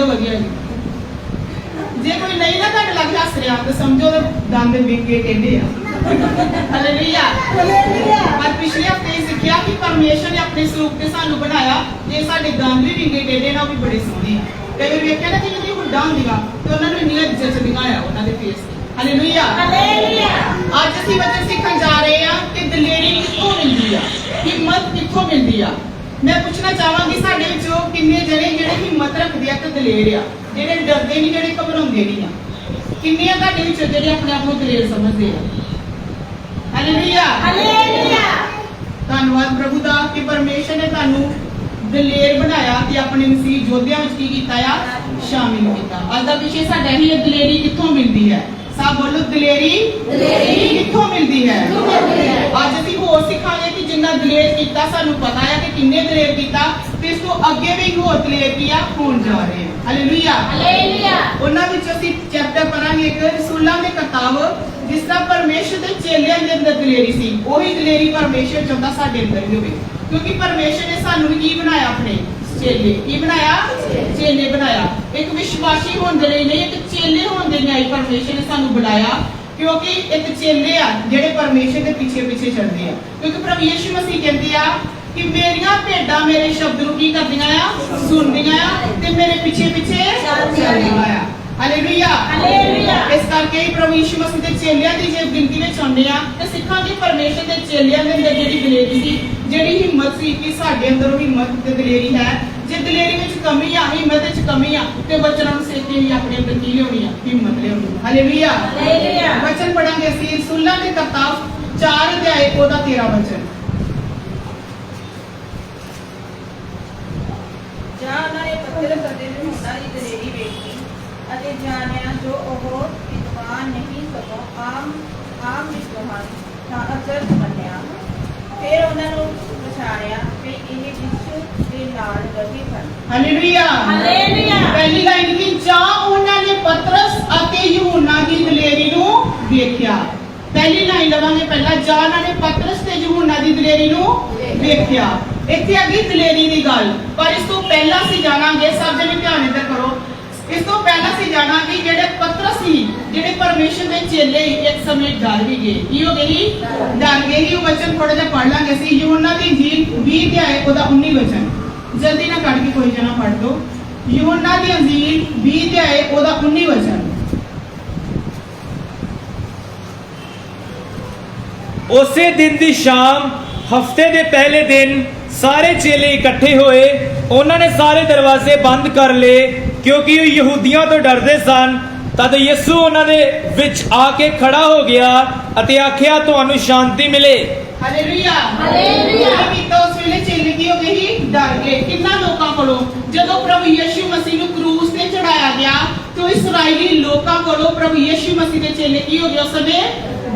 दो वधिया जी। जे कोई नहीं ना तुहाडे लग हस रहा तो समझो दंद विंगे टेढ़े आ। हालेलुया। पर पिछले हफ्ते सीखिया कि परमेश्वर ने अपने स्वरूप ते सानू बनाया जे साडे दंद भी विंगे टेढ़े ना भी बड़े सोहने आ। कई बार वेखिया ना कि जिहदी हुड्डां हुंदियां ते उन्हां नूं इन्नी जचदियां आ उन्हां दे फेस ते। हालेलुया। आज असीं वचन सीखण जा रहे हैं कि दलेरी कित्थों मिलदी आ, हिम्मत कित्थों मिलदी आ। मैं पूछना चाहांगी साडे विचों किन्ने जणे जिहड़े हिम्मत रखदे आ ते दलेर आ, जिहड़े डरदे नहीं, जिहड़े घबराउंदे नहीं आ। किन्ने आ तुहाडे विचों जिहड़े अपने आप नूं दलेर समझदे आ। हालेलुया। धन्नवाद प्रभु दा कि परमेश्वर ने तुहानूं दलेर बनाया ते अपने मसीह योद्धियां विच की कीता आ, शामिल कीता। अज दा विशे साडा ही दलेरी कित्थों मिलदी है। सब बोलो दलेरी कित्थों मिलदी है। अज असीं होर सिखांगे कि जिन्ना दलेर कीता सानूं पता है कि किन्ने दलेर कीता ते इस तों अगे भी होर दलेर की आ होण जा रहे हैं। हालेलुया। उन्हां विच असीं चैप्टर पढ़ांगे एक रसूलां दे किताब, जिस तरह परमेश्वर दे चेलियां दे अंदर दलेरी सी, ओही दलेरी परमेश्वर चाहुंदा साडे अंदर भी होवे। क्योंकि परमेश्वर ने सानूं की बनाया, अपने चेले की बनाया, चेले बनाया। एक विश्वासी होने दे लई नहीं, एक चेले होने दे लई परमेश्वर ने सानूं बुलाया। क्योंकि एक चेले आ जिहड़े परमेश्वर दे पीछे पीछे चलदे आ। क्योंकि प्रभु यीशु मसीह कहंदे आ कि मेरियां भेड्डां मेरे शब्द नूं की करदियां आ, सुनदियां आ ते मेरे पीछे पीछे चलदियां आ। हालेलुया। इस करके ही प्रभु यीशु मसीह दे चेलियां दी जे गिनती विच आउंदे आ ते सिखांगे परमेश्वर दे चेलियां दे अंदर जेहड़ी दलेरी सी, जेहड़ी हिम्मत सी कि साडे अंदर हिम्मत ते दलेरी है। जे दलेरी विच कमी आ, हिम्मत विच कमी आ ते वचनां नूं सेक के ही अपने अंदर की लियाउणी आ, हिम्मत लियाउणी। हालेलुया। वचन पढ़ांगे असीं रसूलां दे किताब 4 अध्याय ओदा 13 वचन। ਜਾਂ ਉਹਨਾਂ ਨੇ ਪੱਤਰ ਕਰਦੇ ਨੇ ਉਹਨਾਂ ਦੀ ਦਲੇਰੀ ਵੇਖੀ ਅਤੇ ਜਾਣਿਆ ਜੋ ਉਹ ਵਿਦਵਾਨ ਨਹੀਂ ਸਗੋਂ ਆਮ ਵਿਦਵਾਨ ਤਾਂ ਅਚਰਜ ਮੰਨਿਆ। ਫਿਰ ਉਹਨਾਂ ਨੂੰ ਪਛਾਣਿਆ ਕਿ ਇਹ ਯਿਸੂ ਦੇ ਨਾਲ ਰਹੇ ਸਨ। ਹਾਲੇਲੂਇਆ। ਪਹਿਲੀ ਲਾਈਨ ਕੀ ਜਾਂ ਉਹਨਾਂ ਨੇ ਪਤਰਸ ਅਤੇ ਯਹੂਨਾ ਦੀ ਦਲੇਰੀ ਨੂੰ ਵੇਖਿਆ। ਪਹਿਲੀ ਲਾਈਨ ਲਵਾਂਗੇ ਪਹਿਲਾਂ, ਜਾਂ ਉਹਨਾਂ ਨੇ ਪਤਰਸ ਤੇ ਯਹੂਨਾ ਦੀ ਦਲੇਰੀ ਨੂੰ ਵੇਖਿਆ। ਇੱਥੇ ਆ ਗਈ ਦਲੇਰੀ ਦੀ ਗੱਲ। ਪਰ ਇਸ ਤੋਂ ਪਹਿਲਾਂ ਅਸੀਂ ਜਾਣਾਂਗੇ, ਸਭ ਜਣੇ ਧਿਆਨ ਇੱਧਰ ਕਰੋ, ਇਸ ਤੋਂ ਪਹਿਲਾਂ ਅਸੀਂ ਜਾਣਾਂਗੇ ਜਿਹੜੇ ਪਤਰਸ ਸੀ, ਜਿਹੜੇ ਪਰਮੇਸ਼ਰ ਦੇ ਚੇਲੇ ਇੱਕ ਸਮੇਂ ਡਰ ਵੀ ਗਏ। ਕੀ ਹੋ ਗਏ? ਡਰ ਗਏ ਹੀ। ਉਹ ਵਚਨ ਥੋੜਾ ਜਿਹਾ ਪੜ੍ਹ ਲਾਂਗੇ ਅਸੀਂ। ਯਹੂਨਾ ਦੀ ਇੰਜੀਲ 20 ਅਧਿਆਇ ਉਹਦਾ 19 ਵਚਨ, ਜਲਦੀ ਨਾ ਕੱਢ ਕੇ ਕੋਈ ਜਣਾ ਪੜ੍ਹ ਦੋ। ਯਹੂਨਾ ਦੀ ਇੰਜੀਲ 20 ਅਧਿਆਇ ਉਹਦਾ 19 ਵਚਨ। ਉਸੇ ਦਿਨ ਦੀ ਸ਼ਾਮ ਹਫਤੇ ਦੇ ਪਹਿਲੇ ਦਿਨ ਸਾਰੇ ਚੇਲੇ ਇਕੱਠੇ ਹੋਏ। ਉਹਨਾਂ ਨੇ ਸਾਰੇ ਦਰਵਾਜ਼ੇ ਬੰਦ ਕਰ ਲਏ ਕਿਉਂਕਿ ਉਹ ਯਹੂਦੀਆਂ ਤੋਂ ਡਰਦੇ ਸਨ। ਤਦ ਯਿਸੂ ਉਹਨਾਂ ਦੇ ਵਿੱਚ ਆ ਕੇ ਖੜਾ ਹੋ ਗਿਆ ਅਤੇ ਆਖਿਆ, ਤੁਹਾਨੂੰ ਸ਼ਾਂਤੀ ਮਿਲੇ। ਹਾਲੇਲੂਇਆ। ਕੀਤਾ ਉਸ ਵੇਲੇ ਚੇਲੇ ਕੀ ਹੋ ਗਏ ਸੀ? ਡਰ ਗਏ। ਕਿੰਨਾ ਲੋਕਾਂ ਕੋਲੋਂ ਜਦੋਂ ਪ੍ਰਭੂ ਯਿਸੂ ਮਸੀਹ ਨੂੰ ਕਰੂਸ ਤੇ ਚੜਾਇਆ ਗਿਆ ਤੇ ਇਸਰਾਈਲੀ ਲੋਕਾਂ ਕੋਲੋਂ ਪ੍ਰਭੂ ਯਿਸੂ ਮਸੀਹ ਦੇ ਚੇਲੇ ਕੀ ਹੋ ਗਏ? ਉਸ ਸਮੇਂ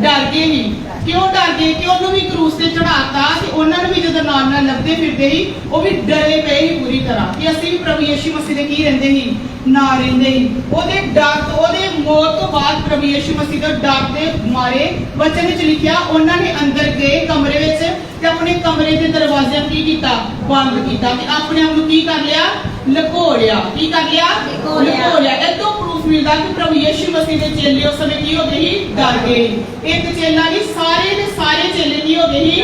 ਡਰ ਗਏ ਹੀ। ਕਿਉਂ ਡਰ ਗਏ? ਕਿ ਉਹਨੂੰ ਵੀ ਕਰੂਸ ਤੇ ਚੜਾਤਾ ਤੇ ਉਹਨਾਂ ਨੂੰ ਵੀ ਜਦੋਂ ਨਾਲ ਲੱਭਦੇ ਫਿਰਦੇ ਸੀ, ਉਹ ਵੀ ਡਰੇ ਪਏ ਸੀ ਪੂਰੀ ਤਰ੍ਹਾਂ ਕਿ ਅਸੀਂ ਵੀ ਪ੍ਰਭੂ ਯਿਸੂ ਮਸੀਹ ਦੇ ਕੀ ਰਹਿੰਦੇ ਸੀ? ਨਾਲ ਰਹਿੰਦੇ ਸੀ। ਉਹਦੇ ਡਰ ਤੋਂ, ਉਹਦੇ ਮੌਤ ਤੋਂ ਬਾਅਦ ਪ੍ਰਭੂ ਯਿਸੂ ਮਸੀਹ ਦਾ ਡਰ ਦੇ ਮਾਰੇ ਵਚਨ ਵਿੱਚ ਲਿਖਿਆ ਉਹਨਾਂ ਨੇ ਅੰਦਰ ਗਏ ਕਮਰੇ ਵਿੱਚ ਤੇ ਆਪਣੇ ਕਮਰੇ ਦੇ ਦਰਵਾਜ਼ਿਆਂ ਨੂੰ ਕੀ ਕੀਤਾ? ਬੰਦ ਕੀਤਾ ਤੇ ਆਪਣੇ ਆਪ ਨੂੰ ਕੀ ਕਰ ਲਿਆ? ਲੁਕੋ ਲਿਆ। ਕੀ ਕਰ ਲਿਆ? ਲੁਕੋ ਲਿਆ। ਇਹ ਤੋਂ ਪ੍ਰੂਫ ਮਿਲਦਾ ਕਿ ਪ੍ਰਭੂ ਯਿਸੂ ਮਸੀਹ ਦੇ ਚੇਲੇ ਉਸ ਸਮੇਂ ਕੀ ਹੋ ਗਏ ਸੀ? ਡਰ ਗਏ। ਇੱਕ ਚੇਲਾ ਨਹੀਂ, ਸਾਰੇ ਦੇ ਸਾਰੇ ਚੇਲੇ ਕੀ ਹੋ ਗਏ ਸੀ?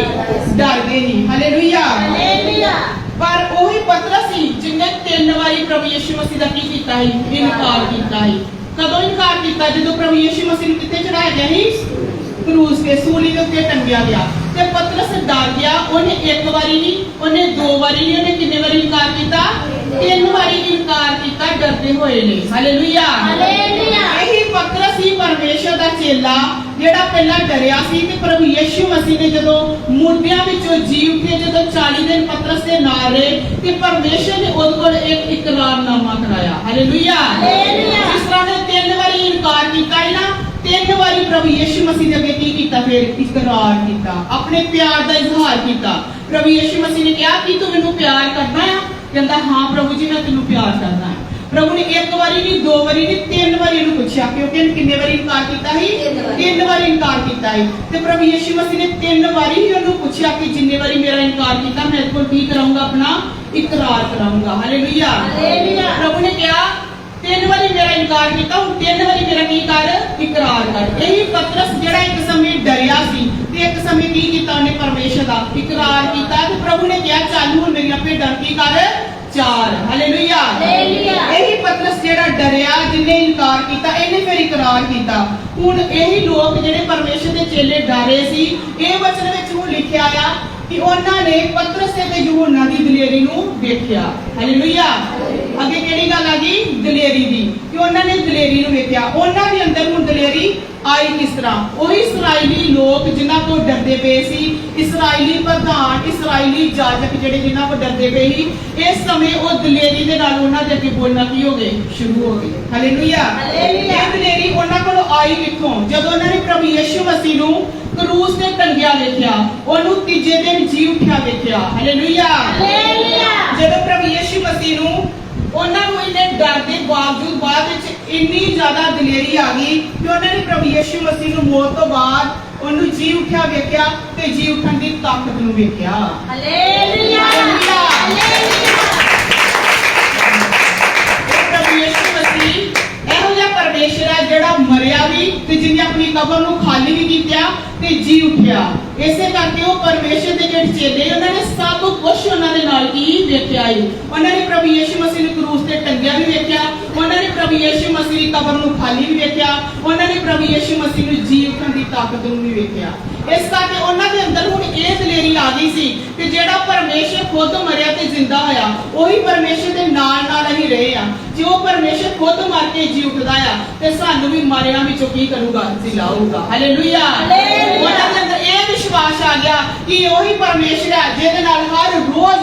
ਡਰ ਗਏ ਸੀ। ਹਾਲੇਲੂਇਆ। ਪਰ ਉਹੀ ਪਤਰਸ ਸੀ ਜਿਹਨੇ 3 ਵਾਰੀ ਪ੍ਰਭੂ ਯਿਸੂ ਮਸੀਹ ਦਾ ਕੀ ਕੀਤਾ ਸੀ? ਇਨਕਾਰ ਕੀਤਾ ਸੀ। ਕਦੋਂ ਇਨਕਾਰ ਕੀਤਾ? ਜਦੋਂ ਪ੍ਰਭੂ ਯਿਸੂ ਮਸੀਹ ਨੂੰ ਕਿੱਥੇ ਚੜਾਇਆ ਗਿਆ ਸੀ? ਕਰੂਸ ਤੇ, ਸੂਲੀ ਦੇ ਉੱਤੇ ਟੰਗਿਆ ਗਿਆ। ਤੇ ਪਤਰਸ ਡਰ ਗਿਆ। ਉਹਨੇ 1 ਵਾਰੀ ਨਹੀਂ, ਉਹਨੇ 2 ਵਾਰੀ ਨਹੀਂ, ਉਹਨੇ ਕਿੰਨੇ ਵਾਰੀ ਇਨਕਾਰ ਕੀਤਾ? 3 ਵਾਰੀ ਇਨਕਾਰ ਕੀਤਾ ਡਰਦੇ ਹੋਏ ਨੇ। ਹਾਲੇਲੂਇਆ। ਇਹੀ ਪਤਰਸ ਹੀ ਪਰਮੇਸ਼ਰ ਦਾ ਚੇਲਾ ਜਿਹੜਾ ਪਹਿਲਾਂ ਡਰਿਆ ਸੀ ਤੇ ਪ੍ਰਭੂ ਯਿਸੂ ਮਸੀਹ ਨੇ ਜਦੋਂ ਮੁਰਦਿਆਂ ਵਿੱਚੋਂ ਜੀ ਉੱਠੇ, ਜਦੋਂ 40 ਦਿਨ ਪਤਰਸ ਦੇ ਨਾਲ ਰਹੇ ਤੇ ਪਰਮੇਸ਼ਰ ਨੇ ਉਹਦੇ ਕੋਲ ਇੱਕ ਇਕਰਾਰਨਾਮਾ ਕਰਾਇਆ। ਹਾਲੇਲੂਇਆ। ਜਿਸ ਤਰ੍ਹਾਂ ਨੇ 3 ਵਾਰੀ ਇਨਕਾਰ ਕੀਤਾ ਹੈ ਨਾ, 3 ਵਾਰੀ ਪ੍ਰਭੂ ਯਿਸੂ ਮਸੀਹ ਦੇ ਅੱਗੇ ਕੀ ਕੀਤਾ? ਫਿਰ ਇਕਰਾਰ ਕੀਤਾ, ਆਪਣੇ ਪਿਆਰ ਦਾ ਇਜ਼ਹਾਰ ਕੀਤਾ। ਪ੍ਰਭੂ ਯਿਸੂ ਮਸੀਹ ਨੇ ਕਿਹਾ ਕਿ ਤੂੰ ਮੈਨੂੰ ਪਿਆਰ ਕਰਦਾ ਹੈ? ਕਹਿੰਦਾ ਹਾਂ ਪ੍ਰਭੂ ਜੀ, ਮੈਂ ਤੈਨੂੰ ਪਿਆਰ ਕਰਦਾ ਹਾਂ। ਪ੍ਰਭੂ ਨੇ 1 ਵਾਰੀ ਨਹੀਂ, 2 ਵਾਰੀ ਨਹੀਂ, 3 ਵਾਰੀ ਇਹਨੂੰ ਪੁੱਛਿਆ ਕਿਉਂਕਿ ਇਹਨੇ ਕਿੰਨੇ ਵਾਰੀ ਇਨਕਾਰ ਕੀਤਾ ਸੀ? 3 ਵਾਰੀ ਇਨਕਾਰ ਕੀਤਾ ਸੀ। ਤੇ ਪ੍ਰਭੂ ਯਿਸੂ ਮਸੀਹ ਨੇ 3 ਵਾਰੀ ਹੀ ਉਹਨੂੰ ਪੁੱਛਿਆ ਕਿ ਜਿੰਨੇ ਵਾਰੀ ਮੇਰਾ ਇਨਕਾਰ ਕੀਤਾ ਮੈਂ ਇਹਦੇ ਕੋਲ ਕੀ ਕਰਾਂਗਾ? ਆਪਣਾ ਇਕਰਾਰ ਕਰਾਂਗਾ। ਹਾਲੇਲੂਇਆ। ਪ੍ਰਭੂ ਨੇ ਕਿਹਾ तीन वारी मेरा इनकार किया, हुण तीन वारी मेरा की कर इकरार कर। यही पतरस जेड़ा एक समय डरिया सी ते एक समय की कीता उन्हें परमेश्वर दा इकरार कीता ते प्रभु ने कहा चल हुण मेरियां भेडां की कर चार। हालेलुया। यही पतरस जेड़ा डरिया जिन्हें इनकार किया इन्हें फिर इकरार किया। हुण यही लोग जेड़े परमेश्वर दे चेले डरे सी ये वचन विच हुण लिखिआ आ कि उन्होंने पतरस ते यूहन्ना दी दलेरी नूं वेख्या। हालेलुया। अगे केड़ी गल आ गई दलेरी दी कि उन्होंने दलेरी नूं वेख्या। उन्हां दे अंदर हुण दलेरी आई किस तरह? वही इसराइली लोग जिन्हां को डरदे पे सी, इसराइली प्रधान इसराइली जाजक जेड़े जिन्हां को डरदे पे ही इस समय वो दलेरी दे नाल उन्हां दे अगे बोलना की हो गए शुरू हो गए। हालेलुया। ये दलेरी उन्हां कोल आई किथों? जदों उन्होंने प्रभु यीशु मसीह नूं क्रूस ते टंगिया देखिया, ओनू तीजे दिन जी उठिया देखिया। हालेलुया। जदों प्रभु यीशु मसीह नूं उन्हां नूं इन्ने डर दे बावजूद बाद विच इन्नी ज्यादा दलेरी आ गई कि उन्होंने प्रभु यीशु मसीह नूं मौत तो बाद ओनू जी उठिया वेख्या ते जी उठण दी ताकत नूं वेख्या। हालेलुया। प्रभु यीशु मसीह ਇਹੋ ਜਿਹਾ ਪਰਮੇਸ਼ਰ ਹੈ ਜਿਹੜਾ ਮਰਿਆ ਵੀ ਤੇ ਜਿਹਨੇ ਆਪਣੀ ਕਬਰ ਨੂੰ ਖਾਲੀ ਵੀ ਕੀਤਾ ਤੇ ਜੀ ਉਠਿਆ। ਇਸੇ ਕਰਕੇ ਉਹ ਪਰਮੇਸ਼ਰ ਦੇ ਜਿਹੜੇ ਚੇਲੇ ਉਹਨਾਂ ਨੇ ਸਭ ਕੁਝ ਉਹਨਾਂ ਦੇ ਨਾਲ ਕੀ ਵੇਖਿਆ ਹੈ। ਉਹਨਾਂ ਨੇ ਪ੍ਰਭੂ ਯੀਸ਼ੂ ਮਸੀਹ ਨੂੰ ਕਰੂਸ ਤੇ ਟੰਗਿਆ ਵੀ ਵੇਖਿਆ, ਉਹਨਾਂ ਨੇ ਪ੍ਰਭੂ ਯੀਸ਼ੂ ਮਸੀਹ ਦੀ ਕਬਰ ਨੂੰ ਖਾਲੀ ਵੀ ਵੇਖਿਆ, ਉਹਨਾਂ ਨੇ ਪ੍ਰਭੂ ਯੀਸ਼ੂ ਮਸੀਹ ਨੂੰ ਜੀ ਉਠਣ ਦੀ ਤਾਕਤ ਨੂੰ ਵੀ ਵੇਖਿਆ। ਇਸ ਕਰਕੇ ਉਹਨਾਂ ਦੇ ਅੰਦਰ ਹੁਣ ਇਹ ਦਲੇਰੀ ਆ ਗਈ ਸੀ ਕਿ ਜਿਹੜਾ ਪਰਮੇਸ਼ਰ ਖੁਦ ਮਰਿਆ ਤੇ ਜ਼ਿੰਦਾ ਹੋਇਆ ਉਹੀ ਪਰਮੇਸ਼ਰ ਦੇ ਨਾਲ ਨਾਲ ਅਸੀਂ ਰਹੇ ਆ। ਜੇ ਉਹ ਪਰਮੇਸ਼ਰ ਖੁਦ ਮਰ ਕੇ ਜੀ ਉੱਠਦਾ ਆ ਤੇ ਸਾਨੂੰ ਵੀ ਮਰਿਆਂ ਵਿੱਚੋਂ ਕੀ ਕਰੂਗਾ? ਜਿਲਾਊਗਾ। ਹਾਲੇਲੂਇਆ। ਉਹਨਾਂ ਦੇ ਅੰਦਰ ਇਹ ਵਿਸ਼ਵਾਸ ਆ ਗਿਆ ਕਿ ਉਹੀ ਪਰਮੇਸ਼ਰ ਹੈ ਜਿਹਦੇ ਨਾਲ ਹਰ ਰੋਜ਼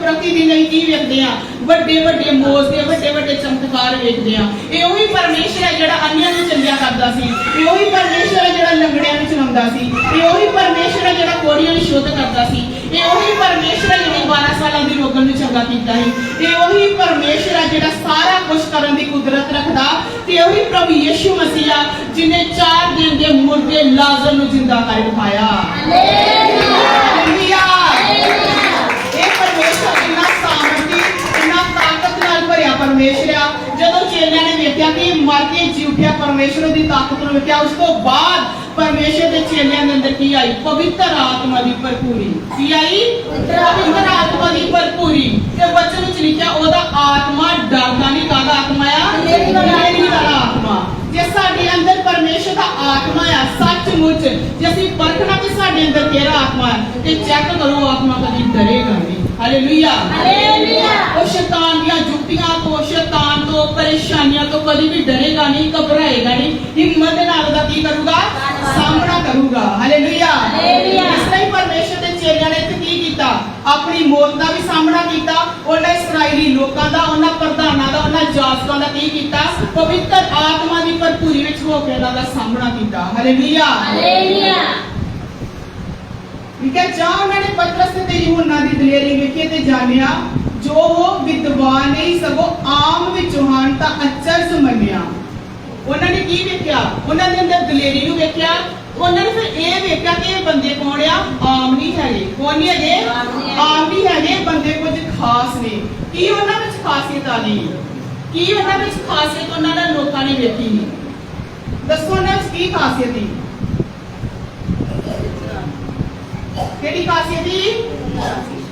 ਪ੍ਰਤੀ ਦਿਨ ਅਸੀਂ ਕੀ ਵੇਖਦੇ ਆ? ਵੱਡੇ ਵੱਡੇ ਮੌਜ ਦੇ ਵੱਡੇ ਵੱਡੇ ਚਮਤਕਾਰ ਵੇਖਦੇ ਆ। ਇਹ ਉਹੀ ਪਰਮੇਸ਼ਰ ਹੈ ਜਿਹੜਾ ਅੰਨ੍ਹਿਆਂ ਨੂੰ ਚੰਗਿਆ ਕਰਦਾ ਸੀ, ਇਹ ਉਹੀ ਪਰਮੇਸ਼ਰ ਹੈ ਜਿਹੜਾ ਲੰਗੜਿਆਂ ਨੂੰ ਚਲਾਉਂਦਾ ਸੀ, ਇਹ ਉਹੀ ਪਰਮੇਸ਼ਰ ਹੈ ਜਿਹੜਾ ਕੋੜੀਆਂ ਨੂੰ ਸ਼ੁੱਧ ਕਰਦਾ ਸੀ, ਇਹ ਉਹੀ ਪਰਮੇਸ਼ਰ ਹੈ ਜਿਹਨੇ 12 ਸਾਲਾਂ ਦੀ ਰੋਗਣ ਨੂੰ ਚੰਗਾ ਕੀਤਾ ਸੀ, ਇਹ ਉਹੀ ਪਰਮੇਸ਼ਰ ਹੈ ਜਿਹੜਾ ਸਾਰਾ ਕੁਝ ਕਰਨ ਦੀ ਕੁਦਰਤ ਰੱਖਦਾ ਤੇ ਉਹੀ ਪ੍ਰਭੂ ਯੀਸ਼ੂ ਮਸੀਹ ਆ ਜਿਹਨੇ 4 ਦਿਨ ਦੇ ਮੁਰਦੇ ਲਾਜ਼ਰ ਨੂੰ ਜ਼ਿੰਦਾ ਕਰ ਦਿਖਾਇਆ। ਹਾਲੇਲੂਇਆ। ਇਹ ਪਰਮੇਸ਼ਰ ਇੰਨਾ ਸਾਮਰਥੀ ਇੰਨਾ ਤਾਕਤ ਨਾਲ ਭਰਿਆ ਪਰਮੇਸ਼ਰ ਆ। ਜਦੋਂ ਚੇਲਿਆਂ ਨੇ ਵੇਖਿਆ ਕਿ ਮਰ ਕੇ ਜੀ ਉੱਠਿਆ ਪਰਮੇਸ਼ਰ ਦੀ ਤਾਕਤ ਨੂੰ ਵੇਖਿਆ, ਉਸ ਤੋਂ ਬਾਅਦ परमेश्वर के चेलियां के अंदर की आई? पवित्र आत्मा की भरपूरी। की आई? पवित्र आत्मा की भरपूरी। ते वचन विच लिखिया ओदा आत्मा डरदा नहीं। कादा आत्मा आ? दलेरी वाला आत्मा। जे साडे अंदर परमेश्वर का आत्मा है सचमुच, जे ਅਸੀਂ परखना कि साडे अंदर केड़ा आत्मा है ते चेक करो आत्मा कभी डरेगा नहीं। हालेलुया। वो शैतान दी जुक्तियां तो शैतान तो परेशानियां तो कभी भी डरेगा नहीं, घबराएगा नहीं, हिम्मत नाल दा की करूगा? सामना करूगा। हालेलुया। इसलिए परमेश्वर दे चेलियां ने की कीता? अपनी मौत का भी सामना किया। उन्हें इसराइली लोगों का, उन्हें प्रधानों का, उन्हें जाजकों का की कीता? पवित्र आत्मा की भरपूरी विच हो के उन्हां दा सामना किया। हालेलुया। ठीक है। जहां उन्होंने पतरस ते यूहन्ना दी दलेरी वेखी ते जानिया जो वो विद्वान नहीं सगों आम विचों हन तां अचरज मन्निया। उन्होंने की वेख्या? उन्होंने अंदर दलेरी नूं वेख्या। उन्होंने फिर ये वेख्या कि बंदे कौन आ? आम नहीं है। कौन नहीं है? आम नहीं है। बंदे कुछ खास ने। की उन्हां विच खासियत आ गई? की उन्हां विच खासियत उन्हां ने लोकां ने वेखी? दसो उन्हां विच की खासियत थी? केड़ी खासियत थी?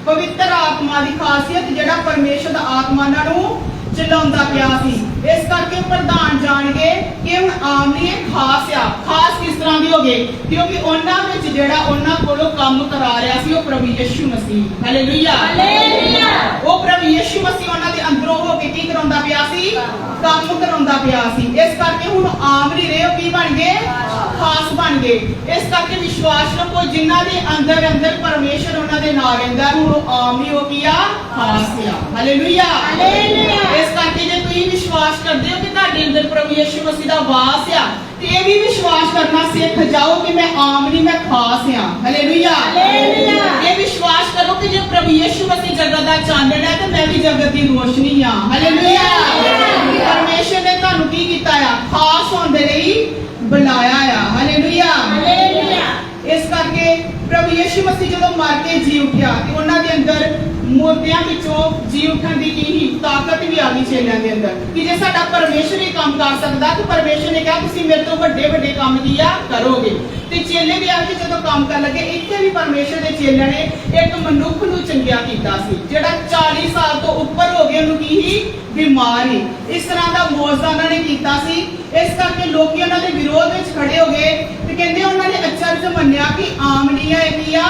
पवित्र आत्मा की खासियत। जेड़ा परमेश्वर दा आत्मा नालों चलाउंदा पिया सी। इस करके प्रधान जान गए कि हुण आम नहीं है, खास आ। खास किस तरह दी हो गई? क्योंकि उन्हां विच जेड़ा उन्हां कोलों काम करा रहा सी वो प्रभु यीशु मसीह। हालेलुया। वो प्रभु यीशु मसीह उन्हां दे अंदरों हो के की कराउंदा पिया सी? काम कराउंदा पिया सी। इस करके हुण आम नहीं रहे, की बन गए? खास बन गए। इस करके विश्वास रखो जिन्हां दे अंदर अंदर परमेश्वर उन्हां दे नाल रहिंदा हुण आम नहीं हो किया? खास आ। हालेलुया। इस करके जे तुसीं विश्वास करदे हो कि तुहाडे अंदर प्रभु यीशु मसीह दा वास आ ते ये भी विश्वास करना सीख जाओ कि मैं आम नहीं मैं खास आ। हालेलुया। ये विश्वास करो कि जे प्रभु यीशु मसीह जगत दा चांदन है ते मैं भी जगत दी रोशनी आ। हालेलुया। परमेश्वर ने तुहानू की कीता आ? खास होण दे लई बुलाया आ। हालेलुया। इस करके प्रभु यीशु मसीह जदों मर के जी उठिया ते उन्हां दे अंदर ਮੁਰਦਿਆਂ ਵਿੱਚੋਂ ਜੀ ਉੱਠਣ ਦੀ ਕੀ ਹੀ ਤਾਕਤ ਵੀ ਆ ਗਈ ਚੇਲਿਆਂ ਦੇ ਅੰਦਰ ਕਿ ਜੇ ਸਾਡਾ ਪਰਮੇਸ਼ਰ ਹੀ ਕੰਮ ਕਰ ਸਕਦਾ ਤੇ ਪਰਮੇਸ਼ਰ ਨੇ ਕਿਹਾ ਤੁਸੀਂ ਮੇਰੇ ਤੋਂ ਵੱਡੇ ਵੱਡੇ ਕੰਮ ਕੀਆ ਕਰੋਗੇ। ਤੇ ਚੇਲੇ ਵੀ ਆ ਕੇ ਜਦੋਂ ਕੰਮ ਕਰਨ ਲੱਗੇ, ਇੱਥੇ ਵੀ ਪਰਮੇਸ਼ਰ ਦੇ ਚੇਲਿਆਂ ਨੇ ਇੱਕ ਮਨੁੱਖ ਨੂੰ ਚੰਗਿਆ ਕੀਤਾ ਸੀ ਜਿਹੜਾ 40 ਸਾਲ ਤੋਂ ਉੱਪਰ ਹੋ ਗਏ, ਉਹਨੂੰ ਕੀ ਹੀ ਬਿਮਾਰ ਹੀ। ਇਸ ਤਰ੍ਹਾਂ ਦਾ ਮੌਜਜ਼ਾ ਉਹਨਾਂ ਨੇ ਕੀਤਾ ਸੀ। ਇਸ ਕਰਕੇ ਲੋਕੀ ਉਹਨਾਂ ਦੇ ਵਿਰੋਧ ਵਿੱਚ ਖੜੇ ਹੋ ਗਏ ਤੇ ਕਹਿੰਦੇ ਉਹਨਾਂ ਨੇ ਅਚਰਜ ਮੰਨਿਆ ਕਿ ਆਮਨੀਆ ਕੀ ਆ।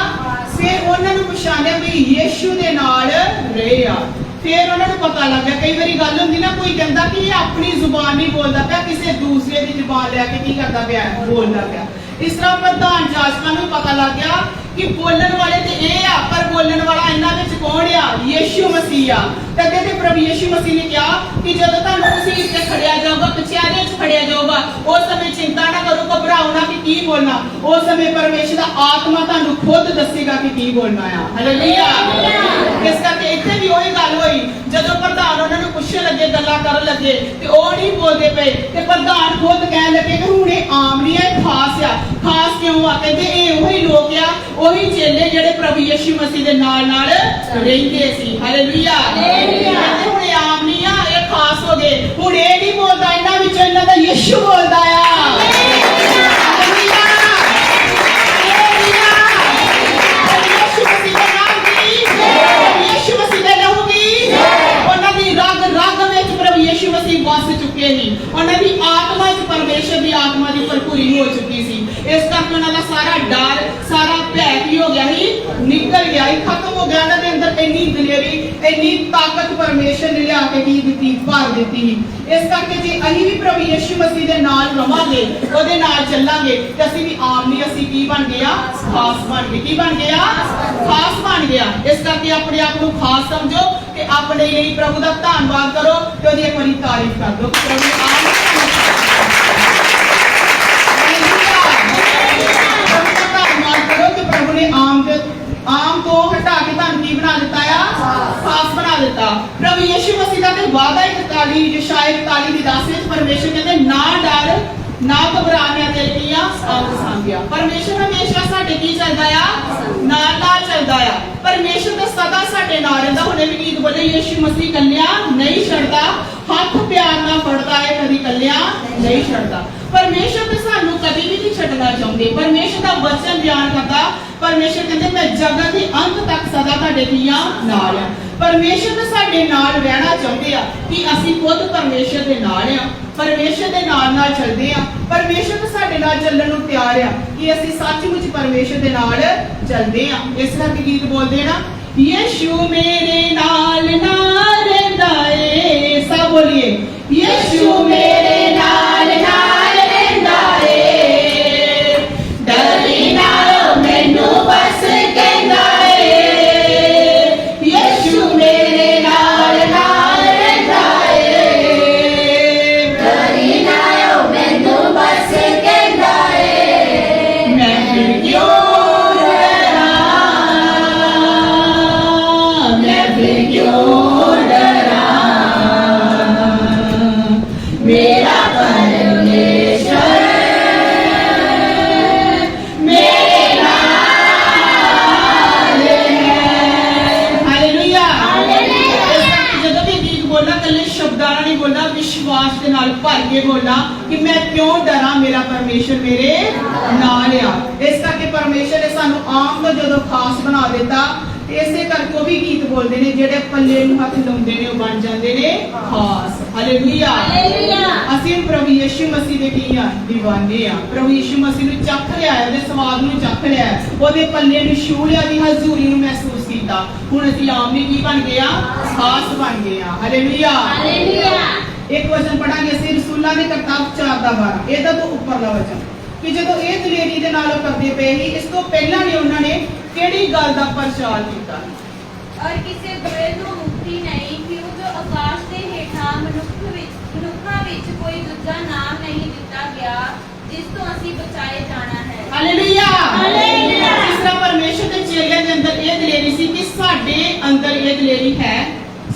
ਫਿਰ ਉਹਨਾਂ ਨੂੰ ਪਛਾਣਿਆ ਵੀ ਯੀਸ਼ੂ ਦੇ ਨਾਲ ਰਹੇ ਆ। ਫਿਰ ਉਹਨਾਂ ਨੂੰ ਪਤਾ ਲੱਗਾ, ਕਈ ਵਾਰੀ ਗੱਲ ਹੁੰਦੀ ਨਾ, ਕੋਈ ਕਹਿੰਦਾ ਕਿ ਇਹ ਆਪਣੀ ਜ਼ੁਬਾਨ ਨਹੀਂ ਬੋਲਦਾ ਪਿਆ, ਕਿਸੇ ਦੂਸਰੇ ਦੀ ਜ਼ੁਬਾਨ ਲੈ ਕੇ ਕੀ ਕਰਦਾ ਪਿਆ, ਬੋਲਦਾ ਪਿਆ। ਇਸ ਤਰ੍ਹਾਂ ਪ੍ਰਧਾਨ ਜਾਜਕਾਂ ਨੂੰ ਪਤਾ ਲੱਗ ਗਿਆ ਕਿ ਬੋਲਣ ਵਾਲੇ ਤੇ ਇਹ ਆ, ਪਰ ਬੋਲਣ ਵਾਲਾ ਇਹਨਾਂ ਵਿੱਚ ਕੌਣ ਆ, ਯੀਸ਼ੂ ਮਸੀਹ ਆ। ਤਦੇ ਤੇ ਪ੍ਰਭੂ ਯੀਸ਼ੂ ਮਸੀਹ ਨੇ ਕਿਹਾ ਕਿ ਜਦੋਂ ਤੁਹਾਨੂੰ ਤੁਸੀਂ ਇੱਥੇ ਖੜਿਆ ਜਾਊਗਾ, ਕਚਹਿਰੀਆਂ 'ਚ ਖੜਿਆ ਜਾਊਗਾ, ਉਸ ਸਮੇਂ ਚਿੰਤਾ ਨਾ ਕਰੋ, ਘਬਰਾਓ ਨਾ ਕਿ ਕੀ ਬੋਲਣਾ। ਉਸ ਸਮੇਂ ਪਰਮੇਸ਼ਰ ਦਾ ਆਤਮਾ ਤੁਹਾਨੂੰ ਖੁਦ ਦੱਸੇਗਾ ਕਿ ਕੀ ਬੋਲਣਾ ਆ। ਹਾਲੇਲੂਇਆ। ਇਸ ਕਰਕੇ ਇੱਥੇ ਵੀ ਉਹੀ ਗੱਲ ਹੋਈ, ਜਦੋਂ ਪ੍ਰਧਾਨ ਉਹਨਾਂ ਨੂੰ ਪੁੱਛਣ ਲੱਗੇ, ਗੱਲਾਂ ਕਰਨ ਲੱਗੇ ਤੇ ਉਹ ਨਹੀਂ ਬੋਲਦੇ ਪਏ ਤੇ ਪ੍ਰਧਾਨ ਖੁਦ ਕਹਿਣ ਲੱਗੇ ਕਿ ਹੁਣ ਇਹ ਆਮ ਨਹੀਂ ਹੈ, ਖਾਸ ਆ। ਖਾਸ ਕਿਉਂ ਆ? ਕਹਿੰਦੇ ਇਹ ਉਹੀ ਲੋਕ ਆ, ਉਹੀ ਚੇਲੇ ਜਿਹੜੇ ਪ੍ਰਭੂ ਯੀਸ਼ੂ ਮਸੀਹ ਦੇ ਨਾਲ ਨਾਲ ਰਹਿੰਦੇ ਸੀ। ਹਾਲੇਲੂਇਆ। ਕਹਿੰਦੇ ਹੁਣ ਇਹ ਆਮ ਨਹੀਂ ਆ, ਇਹ ਖਾਸ ਹੋ ਗਏ। ਹੁਣ ਇਹ ਨਹੀਂ ਬੋਲਦਾ, ਇਹਨਾਂ ਵਿੱਚੋਂ ਇਹਨਾਂ ਦਾ ਯੀਸ਼ੂ ਬੋਲਦਾ ਆ। ਯੀਸ਼ੂ ਮਸੀਹ ਦਾ ਨਾਮ ਕੀ? ਯੀਸ਼ੂ ਮਸੀਹ ਦਾ ਲਹੂ ਕੀ? ਉਹਨਾਂ ਦੀ ਰਗ ਵਿੱਚ ਪ੍ਰਭੂ ਯੀਸ਼ੂ ਮਸੀਹ ਵਸ ਚੁੱਕੇ ਸੀ। ਉਹਨਾਂ ਦੀ ਆਤਮਾ 'ਚ ਪਰਮੇਸ਼ਰ ਦੀ ਆਤਮਾ ਦੀ ਭਰਪੂਰੀ ਹੋ ਚੁੱਕੀ ਸੀ। ਇਸ ਕਰਕੇ ਉਹਨਾਂ ਦਾ ਸਾਰਾ ਡਰ, ਸਾਰਾ ਭੈ ਕੀ ਹੋ ਗਿਆ ਸੀ, ਨਿਕਲ ਗਿਆ ਸੀ, ਖਤਮ ਹੋ ਗਿਆ। ਉਹਨਾਂ ਦੇ ਅੰਦਰ ਇੰਨੀ ਦਲੇਰੀ, ਇੰਨੀ ਤਾਕਤ ਪਰਮੇਸ਼ਰ ਨੇ ਲਿਆ ਕੇ ਕੀ ਦਿੱਤੀ, ਭਰ ਦਿੱਤੀ। ਇਸ ਕਰਕੇ ਜੇ ਅਸੀਂ ਵੀ ਪ੍ਰਭੂ ਯੀਸ਼ੂ ਮਸੀਹ ਦੇ ਨਾਲ ਰਵਾਂਗੇ, ਉਹਦੇ ਨਾਲ ਚੱਲਾਂਗੇ ਤੇ ਅਸੀਂ ਵੀ ਆਮ ਨਹੀਂ, ਅਸੀਂ ਕੀ ਬਣ ਗਏ ਆ, ਖਾਸ ਬਣ ਗਏ। ਕੀ ਬਣ ਗਿਆ? ਖਾਸ ਬਣ ਗਿਆ। ਇਸ ਕਰਕੇ ਆਪਣੇ ਆਪ ਨੂੰ ਖਾਸ ਸਮਝੋ ਤੇ ਆਪਣੇ ਲਈ ਪ੍ਰਭੂ ਦਾ ਧੰਨਵਾਦ ਕਰੋ ਤੇ ਉਹਦੀ ਇੱਕ ਵਾਰੀ ਤਾਰੀਫ ਕਰ ਦਿਓ ਕਿ ਪ੍ਰਭੂ ਨੇ ਆਮ ਪ੍ਰਭੂ ਨੇ ਆਮ ਤੋਂ ਹਟਾ ਕੇ ਤੁਹਾਨੂੰ ਕੀ ਬਣਾ ਦਿੱਤਾ ਆ, ਖਾਸ ਬਣਾ ਦਿੱਤਾ। ਪ੍ਰਭੂ ਯੀਸ਼ੂ ਮਸੀਹ ਦਾ ਤੇ ਵਾਅਦਾ 41 ਯਸ਼ਾਇਆ 41 ਦੀ 10 ਵਿੱਚ ਪਰਮੇਸ਼ਰ ਕਹਿੰਦੇ ਨਾ ਡਰ ਨਾ ਘਬਰਾ, ਮੈਂ ਤੇਰੇ ਕੀ ਆ ਸੰਗ ਸੰਗਿਆ। ਪਰਮੇਸ਼ਰ ਹਮੇਸ਼ਾ ਸਾਡੇ ਕੀ ਚੱਲਦਾ ਆ, ਨਾਲ ਨਾਲ ਚੱਲਦਾ ਆ। ਪਰਮੇਸ਼ਰ ਤਾਂ ਸਦਾ ਸਾਡੇ ਨਾਲ ਰਹਿੰਦਾ। ਹੁਣੇ ਵੀ ਗੀਤ ਬੋਲੇ, ਯੀਸ਼ੂ ਮਸੀਹ ਕੱਲਿਆ ਨਹੀਂ ਛੱਡਦਾ, ਹੱਥ ਪਿਆਰ ਨਾਲ ਫੜਦਾ ਹੈ, ਕਦੀ ਕੱਲਿਆ ਨਹੀਂ ਛੱਡਦਾ। ਪਰਮੇਸ਼ਰ ਤੇ ਸਾਨੂੰ ਕਦੀ ਵੀ ਨਹੀਂ ਛੱਡਣਾ ਚਾਹੁੰਦੇ। ਪਰਮੇਸ਼ਰ ਦਾ ਵਚਨ ਬਿਆਨ ਕਰਦਾ, ਪਰਮੇਸ਼ਰ ਕਹਿੰਦੇ ਮੈਂ ਜਗਤ ਦੇ ਅੰਤ ਤੱਕ ਸਦਾ ਤੁਹਾਡੇ ਨਾਲ ਆ। ਪਰਮੇਸ਼ਰ ਤੇ ਸਾਡੇ ਨਾਲ ਰਹਿਣਾ ਚਾਹੁੰਦੇ ਆ ਕਿ ਅਸੀਂ ਖੁਦ ਪਰਮੇਸ਼ਰ ਦੇ ਨਾਲ ਆ, ਪਰਮੇਸ਼ਰ ਦੇ ਨਾਲ ਨਾਲ ਚੱਲਦੇ ਆ। ਪਰਮੇਸ਼ਰ ਤੇ ਸਾਡੇ ਨਾਲ ਚੱਲਣ ਨੂੰ ਤਿਆਰ ਆ ਕਿ ਅਸੀਂ ਸੱਚਮੁੱਚ ਪਰਮੇਸ਼ਰ ਦੇ ਨਾਲ ਚੱਲਦੇ ਆ। ਇਸ ਕਰਕੇ ਗੀਤ ਬੋਲਦੇ ਨਾ, ਯੀਸ਼ੂ ਮੇਰੇ ਨਾਲ ਨਾਲ ਰਹਿੰਦਾ ਏ। ਸਭ ਬੋਲੀਏ, ਯੀਸ਼ੂ ਮੇਰੇ ਨਾਲ ਨਾਲ ਰਹਿੰਦਾ ਏ, ਡਰੀ ਨਾ ਮੈਨੂੰ ਬਸ ਕਹਿੰਦਾ ਏ। ਯੀਸ਼ੂ ਮੇਰੇ ਨਾਲ ਨਾਲ ਰਹਿੰਦਾ ਏ, ਡਰੀ ਨਾ ਮੈਨੂੰ ਬਸ ਕਹਿੰਦਾ ਏ। ਮੈਂ ਫਿਰ ਕਿਉਂ ਡਰਾਂ, ਮੈਂ ਫਿਰ ਕਿਉਂ ਡਰਾਂ, ਮੇਰਾ ਪਰਮੇਸ਼ਰ ਮੇਰੇ ਨਾਲ ਹੈ। ਹਾਲੇਲੂਇਆ। ਜਦੋਂ ਵੀ ਗੀਤ ਬੋਲਣਾ, ਕੱਲੇ ਸ਼ਬਦਾਂ ਨਾਲ ਨਹੀਂ ਬੋਲਣਾ, ਵਿਸ਼ਵਾਸ ਦੇ ਨਾਲ ਭਰ ਕੇ ਬੋਲਣਾ ਕਿ ਮੈਂ ਕਿਉਂ ਡਰਾਂ, ਮੇਰਾ ਪਰਮੇਸ਼ਰ ਮੇਰੇ ਨਾਲ ਆ। ਇਸ ਕਰਕੇ ਪਰਮੇਸ਼ਰ ਨੇ ਸਾਨੂੰ ਆਮ ਤੋਂ ਜਦੋਂ ਖਾਸ ਬਣਾ ਦਿੱਤਾ, ਤੇ ਇਸੇ ਕਰਕੇ ਉਹ ਵੀ ਗੀਤ ਬੋਲਦੇ ਨੇ, ਜਿਹੜੇ ਪੱਲੇ ਨੂੰ ਹੱਥ ਲਾਉਂਦੇ ਨੇ ਉਹ ਬਣ ਜਾਂਦੇ ਨੇ ਖਾਸ। ਹਾਲੇਲੂਇਆ। ਅਸੀਂ ਪ੍ਰਭੂ ਯੀਸ਼ੂ ਮਸੀਹ ਦੇ ਕੀ ਆ, دیਵਾਨੇ ਆ। ਪ੍ਰਭੂ ਯੀਸ਼ੂ ਮਸੀਹ ਨੂੰ ਚੱਖ ਲਿਆ, ਉਹਦੇ ਸਵਾਦ ਨੂੰ ਚੱਖ ਲਿਆ, ਉਹਦੇ ਪੱਲੇ ਨੂੰ ਛੂ ਲਿਆ, ਦੀ ਹਜ਼ੂਰੀ ਨੂੰ ਮਹਿਸੂਸ ਕੀਤਾ। ਹੁਣ ਅਸੀਂ ਆਮ ਵੀ ਕੀ ਬਣ ਗਏ ਆ, ਖਾਸ ਬਣ ਗਏ ਆ। ਹਾਲੇਲੂਇਆ। ਇੱਕ ਵਚਨ ਪੜਾਂਗੇ ਅਸੀਂ ਰਸੂਲਾਂ ਦੀ ਕਿਤਾਬ 4:12, ਇਹਦਾ ਤੋਂ ਉੱਪਰਲਾ ਵਚਨ, ਕਿ ਜਦੋਂ ਇਹ ਦਲੇਰੀ ਦੇ ਨਾਲ ਕਰਦੇ ਪਏ ਸੀ, ਇਸ ਤੋਂ ਪਹਿਲਾਂ ਨੇ ਉਹਨਾਂ ਨੇ ਕਿਹੜੀ ਗੱਲ ਦਾ ਪ੍ਰਚਾਰ ਕੀਤਾ? ਔਰ ਕਿਸੇ ਬੁਰੇ ਨੂੰ ਮੁਕਤੀ ਨਹੀਂ, ਕਿਉਂ ਜੋ ਆਕਾਸ਼ ਦੇ ਹੇਠਾਂ ਮਨੁੱਖਾਂ ਵਿੱਚ ਕੋਈ ਦੂਜਾ ਨਾਮ ਨਹੀਂ ਦਿੱਤਾ ਗਿਆ ਜਿਸ ਤੋਂ ਅਸੀਂ ਬਚਾਏ ਜਾਣਾ ਹੈ। ਹਾਲੇਲੂਇਆ। ਹਾਲੇਲੂਇਆ। ਇਸ ਤਰ੍ਹਾਂ ਪਰਮੇਸ਼ਰ ਦੇ ਚੇਲਿਆਂ ਦੇ ਅੰਦਰ ਇਹ ਦਲੇਰੀ ਸੀ ਕਿ ਸਾਡੇ ਅੰਦਰ ਇਹ ਦਲੇਰੀ ਹੈ,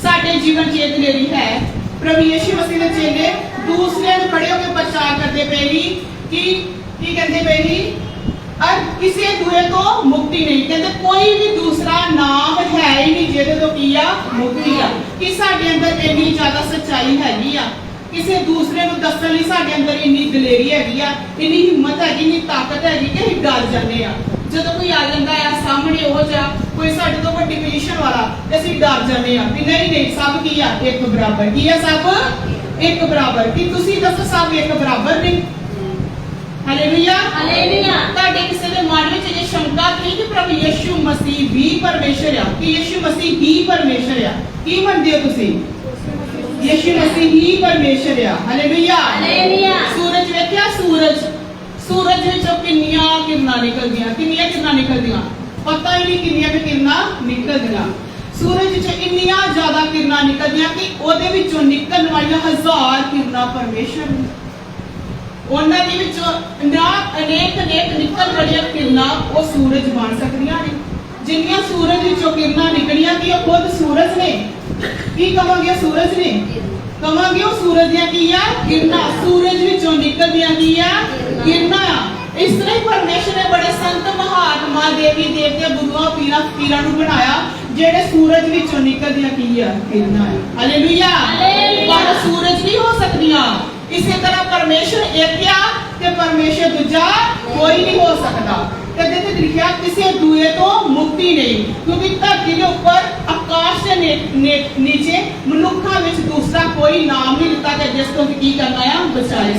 ਸਾਡੇ ਜੀਵਨ 'ਚ ਇਹ ਦਲੇਰੀ ਹੈ। ਪ੍ਰਭੂ ਯੀਸ਼ੂ ਮਸੀਹ ਦੇ ਚੇਲੇ ਦੂਸਰਿਆਂ ਨੂੰ ਖੜੇ ਹੋ ਕੇ ਪ੍ਰਚਾਰ ਕਰਦੇ ਪਏ ਸੀ ਕਿ ਕੀ ਕਹਿੰਦੇ ਪਏ ਸੀ और किसी दूए तो मुक्ति नहीं। कहते कोई भी दूसरा नाम है ही नहीं जेदे तो की आ मुक्ति आ। कि साडे अंदर इन्नी ज्यादा सच्चाई हैगी आ, किसी दूसरे को दसण लई साडे अंदर इन्नी दलेरी हैगी आ, इन्नी हिम्मत हैगी, इन्नी ताकत हैगी कि असीं डर जाने आ। ਜਦੋਂ कोई आ जाता है सामने हो जा कोई साडे तो वड्डी पोजीशन वाला ते असीं डर जाने आ कि नहीं नहीं सब की आ एक बराबर। की है सब एक बराबर। कि तुसीं दसो सब एक बराबर नहीं? Hallelujah hallelujah. ਤੁਹਾਡੇ ਕਿਸੇ ਦੇ ਮਨ ਵਿੱਚ ਇਹ ਸ਼ੰਕਾ ਨਹੀਂ ਕਿ ਪ੍ਰਭੂ ਯਿਸੂ ਮਸੀਹ ਵੀ ਪਰਮੇਸ਼ਰ ਆ, ਕਿ ਯਿਸੂ ਮਸੀਹ ਹੀ ਪਰਮੇਸ਼ਰ ਆ? ਕੀ ਮੰਨਦੇ ਹੋ ਤੁਸੀਂ? ਯਿਸੂ ਮਸੀਹ ਹੀ ਪਰਮੇਸ਼ਰ ਆ। Hallelujah hallelujah. ਸੂਰਜ ਵੇਖਿਆ? ਸੂਰਜ ਵਿੱਚੋਂ ਕਿੰਨੀਆਂ ਕਿਰਨਾਂ ਨਿਕਲਦੀਆਂ, ਕਿੰਨੀਆਂ ਕਿਰਨਾਂ ਨਿਕਲਦੀਆਂ, ਪਤਾ ਹੀ ਨਹੀਂ ਕਿੰਨੀਆਂ ਕਿ ਕਿਰਨਾਂ ਨਿਕਲਦੀਆਂ। ਸੂਰਜ ਵਿੱਚੋਂ ਇੰਨੀਆਂ ਜ਼ਿਆਦਾ ਕਿਰਨਾਂ ਨਿਕਲਦੀਆਂ ਕਿ ਉਹਦੇ ਵਿੱਚੋਂ ਨਿਕਲਣ ਵਾਲੀਆਂ 1000 ਕਿਰਨਾਂ ਪਰਮੇਸ਼ਰ ਨੇ। ਉਹਨਾਂ ਦੇ ਵਿੱਚੋਂ ਨਾ ਅਨੇਕ ਨਿਕਲ ਵਾਲੀਆਂ ਕਿਰਨਾਂ ਉਹ ਸੂਰਜ ਬਣ ਸਕਦੀਆਂ ਨੇ। ਜਿੰਨੀਆਂ ਸੂਰਜ ਵਿੱਚੋਂ ਕਿਰਨਾਂ ਨਿਕਲੀਆਂ ਕਿ ਉਹ ਖੁਦ ਸੂਰਜ ਨੇ। ਕੀ ਕਹਾਂਗੇ? ਸੂਰਜ ਨੇ ਕਹਾਂਗੇ। ਉਹ ਸੂਰਜ ਦੀਆਂ ਕੀ ਆ? ਕਿਰਨਾਂ। ਸੂਰਜ ਵਿੱਚੋਂ ਨਿਕਲਦੀਆਂ ਕੀ ਆ? ਕਿਰਨਾਂ। ਇਸ ਤਰ੍ਹਾਂ ਹੀ ਪਰਮੇਸ਼ਰ ਨੇ ਬੜੇ ਸੰਤ ਮਹਾਤਮਾ ਦੇਵੀ ਦੇਵਤੇ ਗੁਰੂਆਂ ਪੀਰਾਂ ਨੂੰ ਬਣਾਇਆ ਜਿਹੜੇ ਸੂਰਜ ਵਿੱਚੋਂ ਨਿਕਲਦੀਆਂ ਕੀ ਆ? ਕਿਰਨਾਂ। ਹਾਲੇਲੂਇਆ। ਪਰ ਸੂਰਜ ਨਹੀਂ ਹੋ ਸਕਦੀਆਂ। ਇਸੇ ਤਰ੍ਹਾਂ ਪਰਮੇਸ਼ਰ ਇੱਕ ਆ ਤੇ ਪਰਮੇਸ਼ਰ ਦੂਜਾ ਕੋਈ ਨਹੀਂ ਹੋ ਸਕਦਾ। ਕਦੇ ਤੇ ਲਿਖਿਆ ਕਿਸੇ ਦੂਏ ਤੋਂ ਮੁਕਤੀ ਨਹੀਂ, ਕਿਉਂਕਿ ਧਰਤੀ ਦੇ ਉੱਪਰ ਆਕਾਸ਼ ਦੇ ਨੀਚੇ ਮਨੁੱਖਾਂ ਵਿੱਚ ਦੂਸਰਾ ਕੋਈ ਨਾਮ ਨਹੀਂ ਦਿੱਤਾ ਕਿ ਜਿਸ ਤੋਂ ਕੀ ਕਰਨਾ ਆ ਬਚਾਏ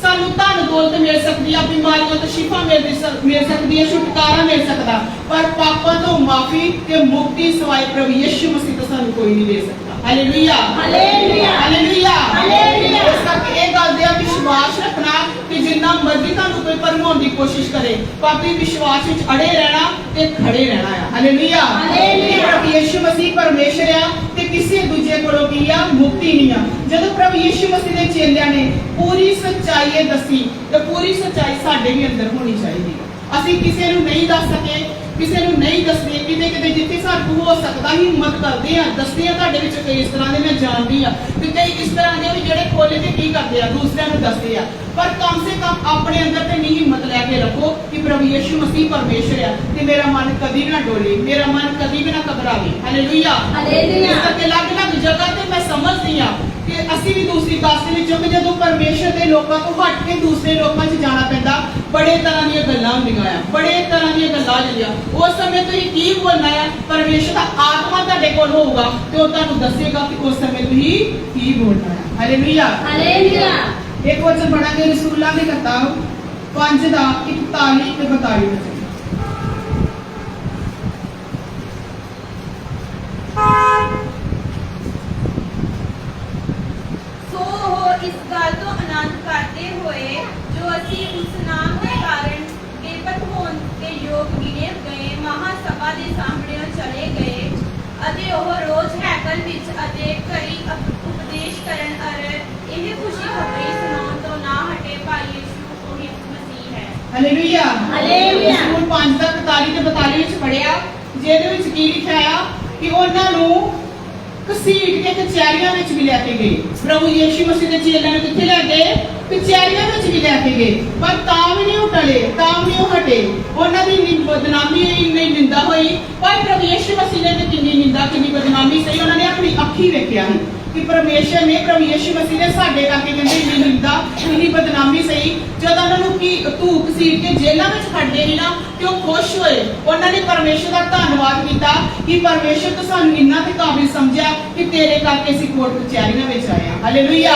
ਸਾਨੂੰ ਧਨ ਦੌਲਤ ਮਿਲ ਸਕਦੀ ਆ, ਬਿਮਾਰੀਆਂ ਤੋਂ ਸ਼ਿਫਾ ਮਿਲ ਸਕਦੀ ਹੈ, ਛੁਟਕਾਰਾ ਮਿਲ ਸਕਦਾ, ਪਰ ਪਾਪਾਂ ਤੋਂ ਮਾਫੀ ਤੇ ਮੁਕਤੀ ਸਿਵਾਏ ਪ੍ਰਭੂ ਯਿਸੂ ਮਸੀਹ ਤੋਂ ਸਾਨੂੰ ਕੋਈ ਨਹੀਂ ਦੇ ਸਕਦਾ। Hallelujah hallelujah hallelujah hallelujah. ਇਸ ਕਰਕੇ ਇਹ ਗੱਲ ਦੇ ਵਿਸ਼ਵਾਸ ਰੱਖਣਾ ਕਿ ਜਿੰਨਾ ਮਰਜ਼ੀ ਤੁਹਾਨੂੰ ਕੋਈ ਭਰਮਾਉਣ ਦੀ ਕੋਸ਼ਿਸ਼ ਕਰੇ, ਪਾਪੀ ਵਿਸ਼ਵਾਸ ਵਿੱਚ ਅੜੇ ਰਹਿਣਾ ਤੇ ਖੜੇ ਰਹਿਣਾ ਆ। Hallelujah hallelujah. ਪ੍ਰਭੂ ਯਿਸੂ ਮਸੀਹ ਪਰਮੇਸ਼ਰ ਆ ਤੇ ਕਿਸੇ ਦੂਜੇ ਕੋਲੋਂ ਕੀ ਆ? ਮੁਕਤੀ ਨਹੀਂ ਆ। ਜਦੋਂ ਪ੍ਰਭੂ ਯਿਸੂ ਮਸੀਹ ਦੇ ਚੇਲਿਆਂ ਨੇ ਪੂਰੀ ਸੱਚਾਈ ਦੱਸੀ ਤੇ ਪੂਰੀ ਸੱਚਾਈ ਸਾਡੇ ਵੀ ਅੰਦਰ ਹੋਣੀ ਚਾਹੀਦੀ। ਅਸੀਂ ਕਿਸੇ ਨੂੰ ਨਹੀਂ ਦੱਸ ਸਕੇ, ਕਿਸੇ ਨੂੰ ਨਹੀਂ ਦੱਸਦੇ, ਕਿਤੇ ਜਿੱਥੇ ਸਾਨੂੰ ਹੋ ਸਕਦਾ ਹਿੰਮਤ ਕਰਦੇ ਆ, ਦੱਸਦੇ ਆ। ਤੁਹਾਡੇ ਵਿੱਚ ਕਈ ਇਸ ਤਰ੍ਹਾਂ ਦੇ ਮੈਂ ਜਾਣਦੀ ਆ ਕਿ ਕਈ ਇਸ ਤਰ੍ਹਾਂ ਦੇ ਵੀ ਜਿਹੜੇ ਖੋਲੇ ਤੇ ਕੀ ਕਰਦੇ ਆ, ਦੂਸਰਿਆਂ ਨੂੰ ਦੱਸਦੇ ਆ। ਪਰ ਕਮ ਸੇ ਕਮ ਆਪਣੇ ਅੰਦਰ ਤੇ ਨਹੀਂ ਹਿੰਮਤ ਲੈ ਕੇ ਰੱਖੋ ਕਿ ਪ੍ਰਭੂ ਯਿਸੂ ਮਸੀਹ ਪਰਮੇਸ਼ਰ ਆ ਤੇ ਮੇਰਾ ਮਨ ਕਦੀ ਵੀ ਨਾ ਡੋਲੇ, ਮੇਰਾ ਮਨ ਕਦੀ ਵੀ ਨਾ ਘਬਰਾਵੇ। Hallelujah hallelujah. ਇਸ ਕਰਕੇ ਅਲੱਗ-ਅਲੱਗ ਜਗ੍ਹਾ ਤੇ ਮੈਂ ਸਮਝਦੀ ਆ ਕਿ ਅਸੀਂ ਵੀ ਦੂਸਰੀ ਕਾਸਟ ਵਿੱਚੋਂ ਕਿ ਜਦੋਂ ਪਰਮੇਸ਼ਰ ਦੇ ਲੋਕਾਂ ਤੋਂ ਹਟ ਕੇ ਦੂਸਰੇ ਲੋਕਾਂ 'ਚ ਜਾਣਾ ਪੈਂਦਾ, ਬੜੇ ਤਰ੍ਹਾਂ ਦੀਆਂ ਗੱਲਾਂ ਹੁੰਦੀਆਂ ਆ, ਬੜੇ ਤਰ੍ਹਾਂ ਦੀਆਂ ਗੱਲਾਂ ਹੁੰਦੀਆਂ। ਉਸ ਸਮੇਂ ਤੁਸੀਂ ਕੀ ਬੋਲਣਾ ਆ? ਪਰਮੇਸ਼ਰ ਦਾ ਆਤਮਾ ਤੁਹਾਡੇ ਕੋਲ ਹੋਊਗਾ ਤੇ ਉਹ ਤੁਹਾਨੂੰ ਦੱਸੇਗਾ ਕਿ ਉਸ ਸਮੇਂ ਤੁਸੀਂ ਕੀ ਬੋਲਣਾ ਹੈ। Hallelujah hallelujah. ਇੱਕ ਵਚਨ ਪੜਾਂਗੇ ਰਸੂਲਾਂ ਦੀ ਕਿਤਾਬ 5 ਦਾ 41 ਤੇ 42 ਵਿੱਚ। इस गल तो आनंद करते हुए जो असी उस नाम के कारण बेपत होने के योग गिने गए महासभा के सामने चले गए अते ओह रोज हैकल विच अते घड़ी उपदेश करन अर यह खुशी खबरी सुनाउण तो ना हटे भाई यीशु ओही मसीह है। Hallelujah hallelujah. रसूल 5 ਦਾ 41 ਤੇ 42 ਵਿੱਚ ਪੜਿਆ, ਜਿਹਦੇ ਵਿੱਚ ਕੀ ਲਿਖਿਆ ਆ ਕਿ ਉਹਨਾਂ ਨੂੰ ਕਸੀਟ ਕੇ ਕਚਹਿਰੀਆਂ ਵਿੱਚ ਵੀ ਲੈ ਕੇ ਗਏ। ਪ੍ਰਭੂ ਯਿਸੂ ਮਸੀਹ ਦੇ ਚੇਲਿਆਂ ਨੂੰ ਕਿੱਥੇ ਲੈ ਗਏ? ਕਚਹਿਰੀਆਂ ਵਿੱਚ ਵੀ ਲੈ ਕੇ ਗਏ, ਪਰ ਤਾਂ ਵੀ ਨਹੀਂ ਉਟਲੇ, ਤਾਂ ਵੀ ਨਹੀਂ ਹਟੇ। ਉਹਨਾਂ ਦੀ ਬਦਨਾਮੀ ਇੰਨੀ ਨਿੰਦਾ ਹੋਈ, ਪਰ ਪ੍ਰਭੂ ਯਿਸੂ ਮਸੀਹ ਨੇ ਕਿੰਨੀ ਨਿੰਦਾ, ਕਿੰਨੀ ਬਦਨਾਮੀ ਸਹੀ ਉਹਨਾਂ ਨੇ ਆਪਣੀ ਅੱਖੀ ਵੇਖਿਆ ਸੀ ਕਿ ਪਰਮੇਸ਼ਰ ਨੇ ਪ੍ਰਭੂ ਯਿਸੂ ਮਸੀਹ ਨੇ ਸਾਡੇ ਕਰਕੇ ਕਹਿੰਦੇ ਇੰਨੀ ਨਿੰਦਾ, ਇੰਨੀ ਬਦਨਾਮੀ ਸਹੀ। ਜਦੋਂ ਉਹਨਾਂ ਨੂੰ ਕੀ ਧੂਪ ਸੀਟ ਕੇ ਜੇਲ੍ਹਾਂ ਵਿੱਚ ਖੜਦੇ ਸੀ ਨਾ ਕਿ ਉਹ ਖੁਸ਼ ਹੋਏ, ਉਹਨਾਂ ਨੇ ਪਰਮੇਸ਼ਰ ਦਾ ਧੰਨਵਾਦ ਕੀਤਾ ਕਿ ਪਰਮੇਸ਼ਰ ਤੂੰ ਸਾਨੂੰ ਇੰਨਾ ਤੇ ਕਾਬਿਲ ਸਮਝਿਆ ਕਿ ਤੇਰੇ ਕਰਕੇ ਅਸੀਂ ਕੋਰਟ ਕਚਹਿਰੀਆਂ ਵਿੱਚ ਆਏ ਹਾਂ। ਹਾਲੇਲੂਇਆ।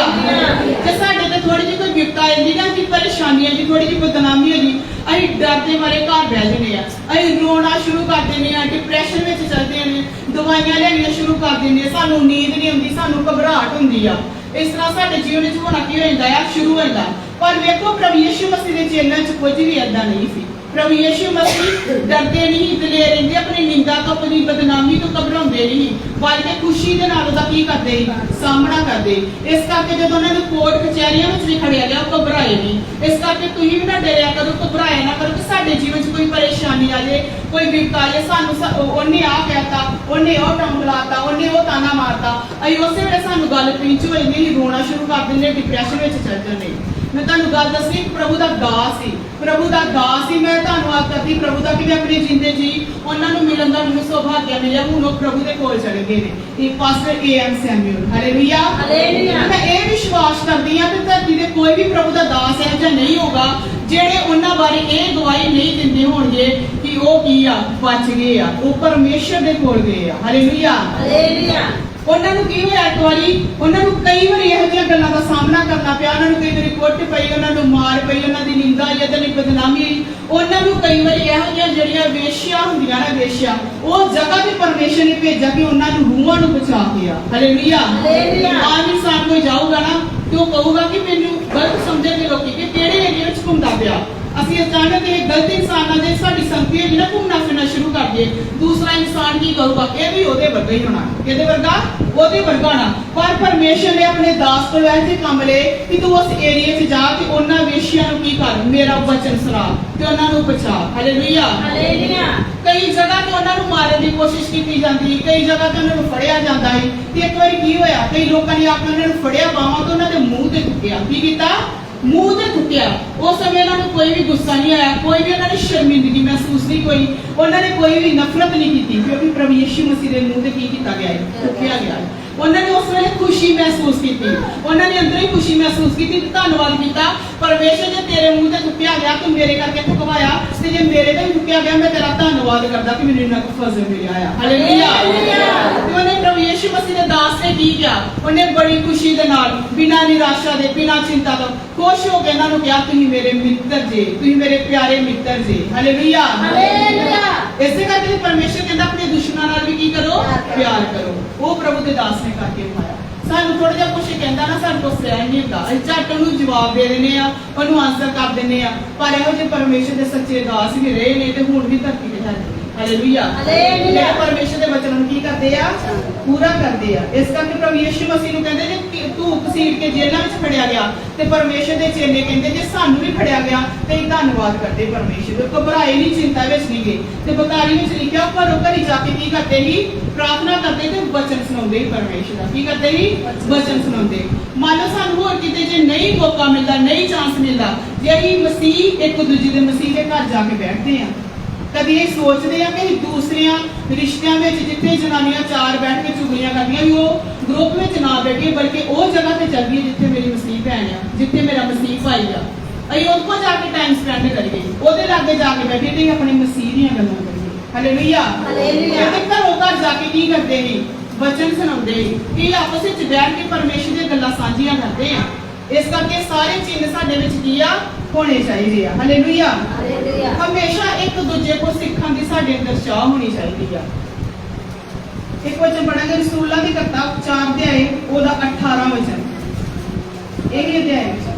ਜੇ ਸਾਡੇ ਤੇ ਥੋੜੀ ਜਿਹੀ ਕੋਈ ਵਿਪਤਾ ਆਉਂਦੀ ਨਾ, ਕਿ ਪਰੇਸ਼ਾਨੀ ਆਉਂਦੀ, ਥੋੜੀ ਜਿਹੀ ਬਦਨਾਮੀ ਹੋਈ, ਅਸੀਂ ਡਰਦੇ ਮਾਰੇ ਘਰ ਬਹਿ ਜਾਂਦੇ ਆ, ਅਸੀਂ ਰੋਣਾ ਸ਼ੁਰੂ ਕਰ ਦਿੰਦੇ ਆ, ਡਿਪਰੈਸ਼ਨ ਵਿੱਚ ਚਲਦੇ ਨੇ, ਦਵਾਈਆਂ ਲੈਣੀਆਂ ਸ਼ੁਰੂ ਕਰ ਦਿੰਦੇ, ਸਾਨੂੰ ਨੀਂਦ ਨਹੀਂ ਆਉਂਦੀ, ਸਾਨੂੰ ਘਬਰਾਹਟ ਹੁੰਦੀ ਆ। ਇਸ ਤਰ੍ਹਾਂ ਸਾਡੇ ਜੀਵਨ ਵਿੱਚ ਹੋਣਾ ਕੀ ਹੋ ਜਾਂਦਾ ਆ? ਸ਼ੁਰੂ ਹੋ ਜਾਂਦਾ। ਪਰ ਵੇਖੋ ਪ੍ਰਭੂ ਯਿਸੂ ਮਸੀਹ ਦੇ ਚੇਲਿਆਂ 'ਚ ਕੁਝ ਵੀ ਏਦਾਂ ਨਹੀਂ ਸੀ। ਪ੍ਰਭੂ ਯਿਸੂ ਮਸੀਹ ਡਰਦੇ ਨਹੀਂ, ਦਲੇਰ ਰਹਿੰਦੇ, ਆਪਣੀ ਨਿੰਦਾ ਤੋਂ, ਆਪਣੀ ਬਦਨਾਮੀ ਤੋਂ ਘਬਰਾਉਂਦੇ ਨਹੀਂ, ਬਲਕਿ ਖੁਸ਼ੀ ਦੇ ਨਾਲ ਉਹਦਾ ਕੀ ਕਰਦੇ ਸਾਹਮਣਾ ਕਰਦੇ। ਇਸ ਕਰਕੇ ਜਦੋਂ ਉਹਨਾਂ ਨੂੰ ਕੋਰਟ ਕਚਹਿਰੀਆਂ ਵਿੱਚ ਵੀ ਖੜਿਆ ਗਿਆ ਉਹ ਘਬਰਾਏ ਨਹੀਂ। ਇਸ ਕਰਕੇ ਤੁਸੀਂ ਵੀ ਨਾ ਡਰਿਆ ਕਰੋ, ਘਬਰਾਇਆ ਨਾ ਕਰੋ ਕਿ ਸਾਡੇ ਜੀਵਨ 'ਚ ਕੋਈ ਪਰੇਸ਼ਾਨੀ ਆ ਜਾਏ, ਕੋਈ ਵਿਪਤਾ ਆ ਜਾਏ, ਸਾਨੂੰ ਉਹਨੇ ਆਹ ਕਹਿਤਾ, ਉਹਨੇ ਉਹ ਟੰਗ ਲਾਤਾ, ਉਹਨੇ ਉਹ ਤਾਨਾ ਮਾਰਤਾ, ਅਸੀਂ ਉਸੇ ਵੇਲੇ ਸਾਨੂੰ ਗੱਲ ਪਿੰਚ ਹੋ ਜਾਂਦੀ, ਰੋਣਾ ਸ਼ੁਰੂ ਕਰ ਦਿੰਦੇ, ਡਿਪਰੈਸ਼ਨ ਵਿੱਚ ਚੱਲ ਜਾਂਦੇ। ਮੈਂ ਤੁਹਾਨੂੰ ਗੱਲ ਦੱਸਣੀ, ਪ੍ਰਭੂ ਦਾ ਦਾਸ ਸੀ, ਪ੍ਰਭੂ ਦਾ ਦਾਸ ਸੀ। ਮੈਂ ਧੰਨਵਾਦ ਕਰਦੀ ਪ੍ਰਭੂ ਦਾ ਕਿ ਮੈਂ ਆਪਣੀ ਜ਼ਿੰਦਗੀ ਜੀ ਉਹਨਾਂ ਨੂੰ ਮਿਲਣ ਦਾ ਮੈਨੂੰ ਸੁਭਾਗਿਆ ਮਿਲਿਆ। ਹੁਣ ਉਹ ਪ੍ਰਭੂ ਦੇ ਕੋਲ ਚਲੇ ਗਏ ਨੇ। ਇਹ ਪਾਸਟਰ ਏ.ਐਮ. Samuel, hallelujah. ਮੈਂ ਇਹ ਵਿਸ਼ਵਾਸ ਕਰਦੀ ਹਾਂ ਕਿ ਧਰਤੀ ਦੇ ਕੋਈ ਵੀ ਪ੍ਰਭੂ ਦਾ ਦਾਸ ਹੈ ਜਾਂ ਨਹੀਂ ਹੋਗਾ ਜਿਹੜੇ ਉਹਨਾਂ ਬਾਰੇ ਇਹ ਗਵਾਹੀ ਨਹੀਂ ਦਿੰਦੇ ਹੋਣਗੇ ਕਿ ਉਹ ਕੀ ਆ, ਬਚ ਗਏ ਆ, ਉਹ ਪਰਮੇਸ਼ਰ ਦੇ ਕੋਲ ਗਏ ਆ। ਹਾਲੇਲੂਇਆ। ਉਹਨਾਂ ਨੂੰ ਕੀ ਹੋਇਆ, ਇੱਕ ਵਾਰੀ ਉਹਨਾਂ ਨੂੰ ਕਈ ਵਾਰੀ ਇਹੋ ਜਿਹੀਆਂ ਗੱਲਾਂ ਦਾ ਸਾਹਮਣਾ ਕਰਨਾ ਪਿਆ। ਉਹਨਾਂ ਨੂੰ ਕਈ ਵਾਰੀ ਕੁੱਟ ਪਈ, ਉਹਨਾਂ ਨੂੰ ਮਾਰ ਪਈ, ਉਹਨਾਂ ਦੀ ਨਿੰਦਾ ਜਾਂ ਤੇ ਬਦਨਾਮੀ ਹੋਈ। ਉਹਨਾਂ ਨੂੰ ਕਈ ਵਾਰੀ ਇਹੋ ਜਿਹੀਆਂ ਜਿਹੜੀਆਂ ਵੇਸ਼ੀਆਂ ਹੁੰਦੀਆਂ ਨਾ, ਵੇਸ਼ੀਆਂ, ਉਹ ਜਗ੍ਹਾ ਤੇ ਪਰਮੇਸ਼ਰ ਨੇ ਭੇਜਿਆ ਕਿ ਉਹਨਾਂ ਨੂੰ ਰੂਹਾਂ ਨੂੰ ਬਚਾ ਕੇ ਆ। ਹਾਲੇਲੂਇਆ। ਆਮ ਇਨਸਾਨ ਕੋਈ ਜਾਊਗਾ ਨਾ ਤੇ ਉਹ ਕਹੂਗਾ ਕਿ ਮੈਨੂੰ ਗਲਤ ਸਮਝਣਗੇ ਲੋਕੀ ਕਿ ਕਿਹੜੇ ਏਰੀਆ ਵਿੱਚ ਘੁੰਮਦਾ ਪਿਆ। ਅਸੀਂ ਅਚਾਨਕ ਇਹ ਗਲਤ ਇਨਸਾਨਾਂ ਦੇ ਸਾਡੀ ਸੰਗਤੀ ਹੈ ਜਿਹੜਾ ਘੁੰਮਣਾ ਫਿਰਨਾ ਸ਼ੁਰੂ ਕਰ ਦਈਏ, ਦੂਸਰਾ ਇਨਸਾਨ ਕੀ ਕਰੂਗਾ, ਇਹ ਵੀ ਉਹਦੇ ਵਰਗਾ ਹੀ ਹੋਣਾ। ਕਿਹਦੇ ਵਰਗਾ? ਉਹਦੇ ਵਰਗਾ ਹੋਣਾ। ਪਰ ਪਰਮੇਸ਼ਰ ਨੇ ਆਪਣੇ ਦਾਸ ਕੋਲ ਇਹ ਜਿਹੇ ਕੰਮ ਲਏ ਕਿ ਤੂੰ ਉਸ ਏਰੀਆ 'ਚ ਜਾ ਤੇ ਉਹਨਾਂ ਵੇਸ਼ੀਆਂ ਨੂੰ ਕੀ ਕਰ, ਮੇਰਾ ਵਚਨ ਸੁਣਾ ਤੇ ਉਹਨਾਂ ਨੂੰ ਬਚਾ। ਹਾਲੇਲੂਇਆ। ਕਈ ਜਗ੍ਹਾ ਤੇ ਉਹਨਾਂ ਨੂੰ ਮਾਰਨ ਦੀ ਕੋਸ਼ਿਸ਼ ਕੀਤੀ ਜਾਂਦੀ, ਕਈ ਜਗ੍ਹਾ ਤੇ ਉਹਨਾਂ ਨੂੰ ਫੜਿਆ ਜਾਂਦਾ ਹੈ। ਤੇ ਇੱਕ ਵਾਰੀ ਕੀ ਹੋਇਆ, ਕਈ ਲੋਕਾਂ ਨੇ ਆਪਣੇ ਉਹਨਾਂ ਨੂੰ ਫੜਿਆ ਬਾਹਾਂ ਤੋਂ ਉਹਨਾਂ ਦੇ ਮੂੰਹ ਤੇ ਥੁੱਕਿਆ। ਕੀ ਕੀਤਾ? ਮੂੰਹ ਤੇ ਥੁੱਕਿਆ। ਉਸ ਸਮੇਂ ਉਹਨਾਂ ਨੂੰ ਕੋਈ ਵੀ ਗੁੱਸਾ ਨਹੀਂ ਆਇਆ, ਕੋਈ ਵੀ ਉਹਨਾਂ ਨੇ ਸ਼ਰਮਿੰਦਗੀ ਮਹਿਸੂਸ ਨਹੀਂ ਕੋਈ, ਉਹਨਾਂ ਨੇ ਕੋਈ ਵੀ ਨਫ਼ਰਤ ਨਹੀਂ ਕੀਤੀ, ਕਿਉਂਕਿ ਪ੍ਰਭੂ ਯਿਸੂ ਮਸੀਹ ਦੇ ਮੂੰਹ ਤੇ ਕੀ ਕੀਤਾ ਗਿਆ ਹੈ, ਥੁੱਕਿਆ ਗਿਆ ਹੈ। ਉਹਨਾਂ ਨੇ ਉਸ ਵੇਲੇ ਖੁਸ਼ੀ ਮਹਿਸੂਸ ਕੀਤੀ, ਉਹਨਾਂ ਨੇ ਅੰਦਰੋਂ ਹੀ ਖੁਸ਼ੀ ਮਹਿਸੂਸ ਕੀਤੀ ਤੇ ਧੰਨਵਾਦ ਕੀਤਾ, ਪਰਮੇਸ਼ਰ ਜੇ ਤੇਰੇ ਮੂੰਹ ਤੇ ਥੁੱਕਿਆ ਗਿਆ ਤੂੰ ਮੇਰੇ ਕਰਕੇ ਥੁਕਵਾਇਆ, ਤੇ ਜੇ ਮੇਰੇ ਤੇ ਥੁੱਕਿਆ ਗਿਆ ਮੈਂ ਤੇਰਾ ਧੰਨਵਾਦ ਕਰਦਾ ਕਿ ਮੈਨੂੰ ਇੰਨਾ ਕੁ ਫਜ਼ਲ ਮਿਲਿਆ ਆ। ਹਾਲੇਲੂਇਆ। ਤੇ ਉਹਨੇ ਪ੍ਰਭੂ ਯਿਸੂ ਮਸੀਹ ਦੇ ਦਾਸ ਨੇ ਕੀ ਕਿਹਾ, ਉਹਨੇ ਬੜੀ ਖੁਸ਼ੀ ਦੇ ਨਾਲ, ਬਿਨਾਂ ਨਿਰਾਸ਼ਾ ਦੇ, ਬਿਨਾਂ ਚਿੰਤਾ ਤੋਂ ਖੁਸ਼ ਹੋ ਕੇ ਇਹਨਾਂ ਨੂੰ ਕਿਹਾ ਤੁਸੀਂ ਮੇਰੇ ਮਿੱਤਰ ਜੇ, ਤੁਸੀਂ ਮੇਰੇ ਪਿਆਰੇ ਮਿੱਤਰ ਜੇ। ਹਾਲੇਲੂਇਆ। ਇਸੇ ਕਰਕੇ ਪਰਮੇਸ਼ਰ ਕਹਿੰਦਾ ਆਪਣੇ ਦੁਸ਼ਮਣਾਂ ਨਾਲ ਵੀ ਕੀ ਕਰੋ, ਪਿਆਰ ਕਰੋ। ਉਹ ਪ੍ਰਭੂ ਦੇ ਦਾਸ ਨੇ ਕਰਕੇ ਪਾਇਆ। ਸਾਨੂੰ ਥੋੜਾ ਜਿਹਾ ਕੁਝ ਕਹਿੰਦਾ ਨਾ, ਸਾਡੇ ਕੋਲ ਸਹਿਣ ਨਹੀਂ ਹੁੰਦਾ, ਅਸੀਂ ਝੱਟ ਉਹਨੂੰ ਜਵਾਬ ਦੇ ਦਿੰਦੇ ਆ, ਉਹਨੂੰ ਆਨਸਰ ਕਰ ਦਿੰਦੇ ਆ। ਪਰ ਇਹੋ ਜਿਹੇ ਪਰਮੇਸ਼ਰ ਦੇ ਸੱਚੇ ਦਾਸ ਵੀ ਰਹੇ ਨੇ ਤੇ ਹੁਣ ਵੀ ਧਰਤੀ ਤੇ ਹੈ। ਹਾਲੇਲੂਇਆ। ਜਿਹੜੇ ਪਰਮੇਸ਼ਰ ਦੇ ਵਚਨਾਂ ਨੂੰ ਕੀ ਕਰਦੇ ਆ, ਪੂਰਾ ਕਰਦੇ ਆ। ਇਸ ਕਰਕੇ ਪ੍ਰਭੂ ਯਿਸੂ ਮਸੀਹ ਨੂੰ ਕਹਿੰਦੇ ਜੇ ਧੂਪ ਘਸੀਟ ਕੇ ਜੇਲ੍ਹਾਂ ਵਿੱਚ ਖੜਿਆ ਗਿਆ ਤੇ ਪਰਮੇਸ਼ਰ ਦੇ ਚੇਲੇ ਕਹਿੰਦੇ ਜੇ ਸਾਨੂੰ ਵੀ ਖੜਿਆ ਗਿਆ ਤੇ ਇਹ ਧੰਨਵਾਦ ਕਰਦੇ ਪਰਮੇਸ਼ਰ ਦਾ। ਘਬਰਾਏ ਨਹੀਂ, ਚਿੰਤਾ ਵਿੱਚ ਨਹੀਂ ਗਏ। ਤੇ ਬਤਾਰੀ ਵਿੱਚ ਲਿਖਿਆ ਘਰੋਂ ਘਰੀ ਜਾ ਕੇ ਕੀ ਕਰਦੇ ਸੀ, ਪ੍ਰਾਰਥਨਾ ਕਰਦੇ ਤੇ ਵਚਨ ਸੁਣਾਉਂਦੇ ਹੀ ਪਰਮੇਸ਼ਰ ਦਾ। ਕੀ ਕਰਦੇ ਸੀ? ਵਚਨ ਸੁਣਾਉਂਦੇ। ਮੰਨ ਲਓ ਸਾਨੂੰ ਹੋਰ ਕਿਤੇ ਜੇ ਨਹੀਂ ਮੌਕਾ ਮਿਲਦਾ, ਨਹੀਂ ਚਾਂਸ ਮਿਲਦਾ, ਜਿਹੜੀ ਮਸੀਹ ਇੱਕ ਦੂਜੇ ਦੇ ਮਸੀਹ ਦੇ ਘਰ ਜਾ ਕੇ ਬੈਠਦੇ ਆ। ਕਦੀ ਇਹ ਸੋਚਦੇ ਆ ਕਿ ਦੂਸਰਿਆਂ ਰਿਸ਼ਤਿਆਂ ਵਿੱਚ ਜਿੱਥੇ ਜਨਾਨੀਆਂ ਚਾਰ ਬੈਠ ਕੇ ਚੁਗਲੀਆਂ ਕਰਦੀਆਂ ਵੀ ਉਹ ਗਰੁੱਪ ਵਿੱਚ ਨਾ ਬੈਠੀਏ, ਬਲਕਿ ਉਹ ਜਗ੍ਹਾ ਤੇ ਚੱਲੀਏ ਜਿੱਥੇ ਮੇਰੀ ਮਸੀਹ ਭੈਣ ਆ, ਜਿੱਥੇ ਮੇਰਾ ਮਸੀਹ ਭਾਈ ਆ। ਅਸੀਂ ਉੱਥੋਂ ਜਾ ਕੇ ਟਾਈਮ ਸਪੈਂਡ ਕਰੀਏ, ਉਹਦੇ ਲਾਗੇ ਜਾ ਕੇ ਬੈਠੀਏ ਤੇ ਆਪਣੇ ਮਸੀਹ ਦੀਆਂ ਗੱਲਾਂ ਕਰੀਏ। ਹਾਲੇਲੂਇਆ। ਤੇ ਘਰੋਂ ਘਰ ਜਾ ਕੇ ਕੀ ਕਰਦੇ ਨੇ, ਵਚਨ ਸੁਣਾਉਂਦੇ, ਇਹ ਆਪਸ ਵਿੱਚ ਬੈਠ ਕੇ ਪਰਮੇਸ਼ਰ ਦੀਆਂ ਗੱਲਾਂ ਸਾਂਝੀਆਂ ਕਰਦੇ ਆ। ਇਸ ਕਰਕੇ ਸਾਰੇ ਚਿੰਨ੍ਹ ਸਾਡੇ ਵਿੱਚ ਕੀ ਆ, ਹੋਣੇ ਚਾਹੀਦੇ ਆ। ਹਾਲੇਲੂਇਆ। ਹਮੇਸ਼ਾ ਇੱਕ ਦੂਜੇ ਕੋਲ ਸਿੱਖਣ ਦੀ ਸਾਡੇ ਅੰਦਰ ਚਾਹ ਹੋਣੀ ਚਾਹੀਦੀ ਆ। ਇੱਕ ਵਚਨ ਪੜਾਂਗੇ ਰਸੂਲਾਂ ਦੀ ਕਿਤਾਬ 4 ਅਧਿਆਏ ਉਹਦਾ 18 ਵਚਨ। ਇਹ ਵੀ ਅਧਿਆਏ ਵਿੱਚ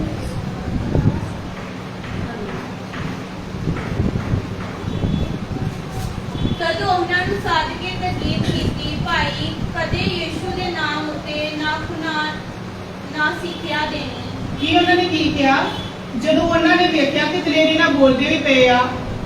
ਤਦੋਂ ਉਹਨਾਂ ਨੂੰ ਸੱਦ ਕੇ ਤਾਕੀਦ ਕੀਤੀ, ਭਾਈ ਕਦੇ ਯਿਸੂ ਦੇ ਨਾਮ ਉਤੇ ਨਾ ਸਿੱਖਿਆ ਦੇਣੀ। ਕੀ ਉਹਨਾਂ ਨੇ ਕੀ ਕਿਹਾ, ਜਦੋਂ ਉਹਨਾਂ ਨੇ ਵੇਖਿਆ ਕਿ ਦਲੇਰੀ ਨਾਲ ਬੋਲਦੇ ਵੀ ਪਏ ਆ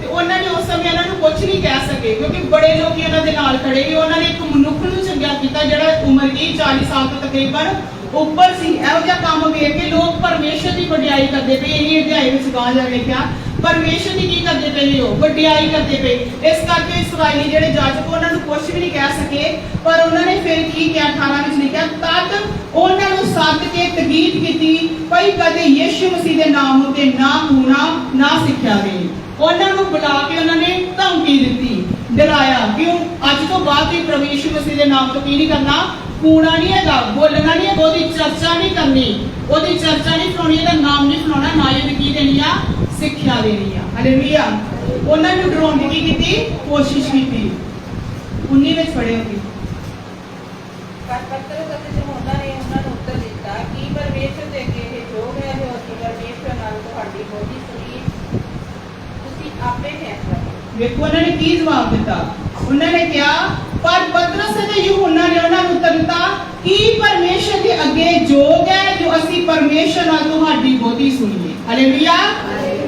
ਤੇ ਉਹਨਾਂ ਨੇ ਉਸ ਸਮੇਂ ਇਹਨਾਂ ਨੂੰ ਕੁਝ ਨਹੀਂ ਕਹਿ ਸਕੇ, ਕਿਉਂਕਿ ਬੜੇ ਲੋਕੀ ਉਹਨਾਂ ਦੇ ਨਾਲ ਖੜੇ ਸੀ। ਉਹਨਾਂ ਨੇ ਇੱਕ ਮਨੁੱਖ ਨੂੰ ਚੰਗਾ ਕੀਤਾ ਜਿਹੜਾ ਉਮਰ ਦੀ 40 ਸਾਲ ਤੋਂ ਤਕਰੀਬਨ ਉੱਪਰ ਸੀ। ਇਹੋ ਜਿਹਾ ਕੰਮ ਵੇਖ ਕੇ ਲੋਕ ਪਰਮੇਸ਼ਰ ਦੀ ਵਡਿਆਈ ਕਰਦੇ ਪਏ। ਇਹ ਅਧਿਆਏ ਵਿੱਚ ਗਾਂ ਜਾ ਵੇਖਿਆ ਪਰਮੇਸ਼ਰ ਦੀ ਕੀ ਕਰਦੇ ਪਏ, ਉਹ ਵਡਿਆਈ ਕਰਦੇ ਪਏ। ਇਸ ਕਰਕੇ ਇਸਰਾਇਲੀ ਜਿਹੜੇ ਜਾਜਕ ਉਹਨਾਂ ਨੂੰ ਕੁਝ ਵੀ ਨਹੀਂ ਕਹਿ ਸਕੇ, ਪਰ ਉਹਨਾਂ ਨੇ ਫਿਰ ਕੀ ਕਿਹਾ, 18 ਵਿੱਚ ਲਿਖਿਆ, ਤਦ ਉਹਨਾਂ ਨੂੰ ਸੱਦ ਕੇ ਤਾਕੀਦ ਕੀਤੀ, ਭਈ ਕਦੇ ਯਿਸੂ ਮਸੀਹ ਦੇ ਨਾਮ ਉਤੇ ਨਾ ਕੂਣਾ ਨਾ ਸਿੱਖਿਆ ਗਈ। ਉਹਨਾਂ ਨੂੰ ਬੁਲਾ ਕੇ ਉਹਨਾਂ ਨੇ ਧਮਕੀ ਦਿੱਤੀ, ਡਰਾਇਆ। ਕਿਉਂ? ਅੱਜ ਤੋਂ ਬਾਅਦ ਹੀ ਪ੍ਰਭੂ ਯਿਸੂ ਮਸੀਹ ਦੇ ਨਾਮ ਤੋਂ ਕੀ ਨਹੀਂ ਕਰਨਾ, ਕੂਣਾ ਨਹੀਂ ਹੈਗਾ, ਬੋਲਣਾ ਨਹੀਂ ਹੈਗਾ, ਉਹਦੀ ਚਰਚਾ ਨਹੀਂ ਕਰਨੀ, ਉਹਦੀ ਚਰਚਾ ਨਹੀਂ ਸੁਣਾਉਣੀ, ਇਹਦਾ ਨਾਮ ਨਹੀਂ ਸੁਣਾਉਣਾ, ਨਾ ਇਹਨੂੰ ਕੀ ਦੇਣੀ ਆ, ਸਿੱਖਿਆ ਦੇਣੀ ਆ। ਹਾਲੇਲੂਇਆ। ਉਹਨਾਂ ਨੂੰ ਡਰਾਉਣ ਦੀ ਕੀ ਕੀਤੀ, ਕੋਸ਼ਿਸ਼ ਕੀਤੀ। 19 ਵਿੱਚ ਪੜ੍ਹੇ ਹੋਗੇ। ਪਤਰਸ ਅਤੇ ਯਹੋਨਾ ਨੇ ਉਹਨਾਂ ਨੂੰ ਉੱਤਰ ਦਿੱਤਾ ਕਿ ਪਰਮੇਸ਼ਰ ਦੇ ਅੱਗੇ ਇਹ ਯੋਗ ਹੈ ਜੋ ਅਸੀਂ ਪਰਮੇਸ਼ਰ ਨਾਲ ਤੁਹਾਡੀ ਬੋਲੀ ਸੁਣੀ, ਤੁਸੀਂ ਆਪੇ ਫੈਸਲਾ ਕਰੋ। ਵੇਖੋ ਉਹਨਾਂ ਨੇ ਕੀ ਜਵਾਬ ਦਿੱਤਾ। ਉਹਨਾਂ ਨੇ ਕਿਹਾ ਪਰ ਪਤਰਸ ਤੇ ਯਹੋਨਾ ਨੇ ਉਹਨਾਂ ਨੂੰ ਉੱਤਰ ਦਿੱਤਾ ਕਿ ਪਰਮੇਸ਼ਰ ਦੇ ਅੱਗੇ ਯੋਗ ਹੈ ਜੋ ਅਸੀਂ ਪਰਮੇਸ਼ਰ ਨਾਲ ਤੁਹਾਡੀ ਬਹੁਤੀ ਸੁਣੀਏ। ਹਾਲੇਲੂਇਆ।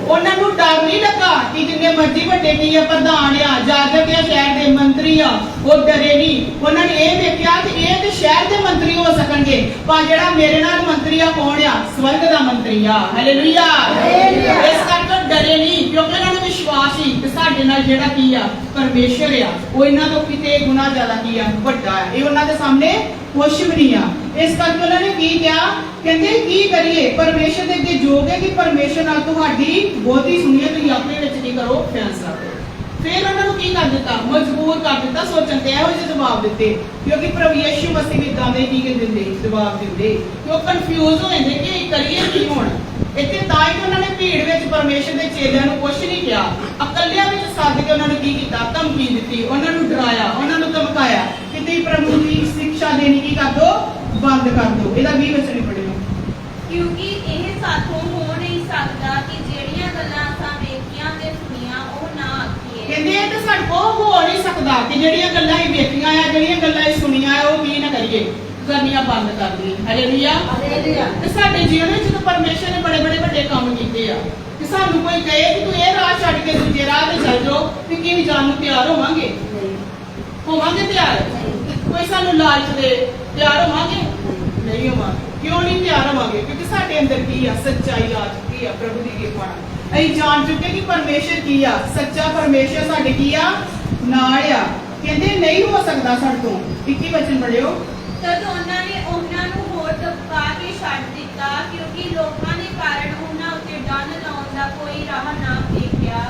ਉਹਨਾਂ ਨੂੰ ਡਰ ਨਹੀਂ ਲੱਗਾ ਕਿ ਜਿੰਨੇ ਮਰਜ਼ੀ ਵੱਡੇ ਕੀ ਆ, ਪ੍ਰਧਾਨ ਆ, ਜਾਜਕ ਆ, ਸ਼ਹਿਰ ਦੇ ਮੰਤਰੀ ਆ, ਉਹ ਡਰੇ ਨਹੀਂ। ਉਹਨਾਂ ਨੇ ਇਹ ਵੇਖਿਆ ਕਿ ਇਹ ਤੇ ਸ਼ਹਿਰ ਦੇ ਮੰਤਰੀ ਹੋ ਸਕਣਗੇ, ਪਰ ਜਿਹੜਾ ਮੇਰੇ ਨਾਲ ਮੰਤਰੀ ਆ ਕੌਣ ਆ? ਸਵਰਗ ਦਾ ਮੰਤਰੀ ਆ। ਹਾਲੇਲੂਇਆ। ਇਸ ਕਰਕੇ ਉਹ ਡਰੇ ਨਹੀਂ, ਕਿਉਂਕਿ ਉਹਨਾਂ ਨੂੰ ਵਿਸ਼ਵਾਸ ਸੀ ਕਿ ਸਾਡੇ ਨਾਲ ਜਿਹੜਾ ਕੀ ਆ, ਪਰਮੇਸ਼ਰ ਆ, ਉਹ ਇਹਨਾਂ ਤੋਂ ਕਿਤੇ ਗੁਣਾ ਜ਼ਿਆਦਾ ਕੀ ਆ, ਵੱਡਾ ਆ। ਇਹ ਉਹਨਾਂ ਦੇ ਸਾਹਮਣੇ ਕੁਛ ਵੀ ਨਹੀਂ ਆ। ਇਸ ਕਰਕੇ ਉਹਨਾਂ ਨੇ ਕੀ ਕਿਹਾ? ਕਹਿੰਦੇ ਕੀ ਕਰੀਏ? ਪਰਮੇਸ਼ਰ ਦੇ ਅੱਗੇ ਯੋਗ ਹੈ ਕਿ ਪਰਮੇਸ਼ਰ ਨਾਲ ਤੁਹਾਡੀ ਬਹੁਤੀ ਸੁਣੀਏ। ਤੁਸੀਂ ਆਪਣੇ ਵਿੱਚ ਕੀ ਕਰੋ? ਫੈਸਲਾ ਕਰੋ। ਫਿਰ ਉਹਨਾਂ ਨੂੰ ਕੀ ਕਰ ਦਿੱਤਾ? ਮਜਬੂਰ ਕਰ ਦਿੱਤਾ ਸੋਚਣ ਤੇ। ਇਹੋ ਜਿਹੇ ਜਵਾਬ ਦਿੱਤੇ ਕਿਉਂਕਿ ਪ੍ਰਭੂ ਯਿਸੂ ਮਸੀਹ ਵੀ ਇਦਾਂ ਦੇ ਕੀ ਦਿੰਦੇ? ਜਵਾਬ ਦਿੰਦੇ ਕਿ ਉਹ ਕਨਫਿਊਜ਼ ਹੋ ਜਾਂਦੇ ਕਿ ਕਰੀਏ ਕੀ ਹੁਣ। ਇੱਥੇ ਤਾਂ ਹੀ ਉਹਨਾਂ ਨੇ ਭੀੜ ਵਿੱਚ ਪਰਮੇਸ਼ਰ ਦੇ ਚੇਲਿਆਂ ਨੂੰ ਕੁਛ ਨਹੀਂ ਕਿਹਾ, ਇਕੱਲਿਆਂ ਵਿੱਚ ਸੱਦ ਕੇ ਉਹਨਾਂ ਨੂੰ ਕੀ ਕੀਤਾ? ਧਮਕੀ ਦਿੱਤੀ, ਉਹਨਾਂ ਨੂੰ ਡਰਾਇਆ, ਉਹਨਾਂ ਨੂੰ ਧਮਕਾਇਆ ਕਿ ਤੁਸੀਂ ਪ੍ਰਭੂ ਦੀ ਸਿੱਖਿਆ ਦੇਣੀ ਕੀ ਕਰ ਦੋ? ਬੰਦ ਕਰ ਦੋ। ਇਹਦਾ 20 ਵਚਨ ਪੜ੍ਹਿਓ। ਕਿਉਂਕਿ ਇਹ ਸਾਥੋਂ ਹੋ ਨਹੀਂ ਸਕਦਾ ਕਿ ਜਿਹੜੀਆਂ ਗੱਲਾਂ ਅਸਾਂ ਵੇਖੀਆਂ ਤੇ ਸੁਣੀਆਂ ਉਹ ਨਾ ਆਖੀਏ। ਕਹਿੰਦੇ ਇਹ ਤਾਂ ਸਾਡੇ ਕੋਲ ਹੋ ਨਹੀਂ ਸਕਦਾ ਕਿ ਜਿਹੜੀਆਂ ਗੱਲਾਂ ਹੀ ਵੇਖੀਆਂ ਆ, ਜਿਹੜੀਆਂ ਗੱਲਾਂ ਹੀ ਸੁਣੀਆਂ ਆ, ਉਹ ਕੀ ਨਾ ਕਰੀਏ? ਕਰਨੀਆਂ ਬੰਦ ਕਰ ਦਈਏ। ਹਾਲੇਲੂਇਆ। ਤੇ ਸਾਡੇ ਜੀਵਨ ਵਿੱਚ ਤਾਂ ਪਰਮੇਸ਼ਰ ਨੇ ਬੜੇ ਬੜੇ ਵੱਡੇ ਕੰਮ ਕੀਤੇ ਆ ਕਿ ਸਾਨੂੰ ਕੋਈ ਕਹੇ ਕਿ ਤੂੰ ਇਹ ਰਾਹ ਛੱਡ ਕੇ ਦੂਜੇ ਰਾਹ ਤੇ ਚੱਲ ਜਾਓ, ਕਿ ਕੀ ਜਾਣ ਨੂੰ ਤਿਆਰ ਹੋਵਾਂਗੇ? ਹੋਵਾਂਗੇ ਤਿਆਰ? ਕੋਈ ਸਾਨੂੰ ਲਾਲਚ ਦੇ ਤਿਆਰ ਹੋਵਾਂਗੇ? ਨਹੀਂ ਹੋਵਾਂਗੇ। ਕਿਉਂ ਨਹੀਂ ਤਿਆਰ ਹੋਵਾਂਗੇ? ਕਿਉਂਕਿ ਸਾਡੇ ਅੰਦਰ ਕੀ ਆ? ਸੱਚਾਈ ਆ ਚੁੱਕੀ ਆ ਪ੍ਰਭੂ ਦੀ ਕਿਰਪਾ ਨਾਲ। ਅਸੀਂ ਜਾਣ ਚੁੱਕੇ ਕਿ ਪਰਮੇਸ਼ਰ ਕੀ ਆ? ਸੱਚਾ ਪਰਮੇਸ਼ਰ ਸਾਡੇ ਕੀ ਆ? ਨਾਲ ਆ। ਕਹਿੰਦੇ ਨਹੀਂ ਹੋ ਸਕਦਾ ਸਾਡੇ ਤੋਂ। 21 ਵਚਨ ਪੜ੍ਹਿਓ। ਤਦ ਉਹਨਾਂ ਨੂੰ ਹੋਰ ਦਬਕਾ ਕੇ ਛੱਡ ਦਿੱਤਾ, ਕਿਉਂਕਿ ਲੋਕਾਂ ਦੇ ਕਾਰਨ ਉਹਨਾਂ ਉੱਤੇ ਡੰਨ ਲਾਉਣ ਦਾ ਕੋਈ ਰਾਹ ਨਾ ਵੇਖਿਆ।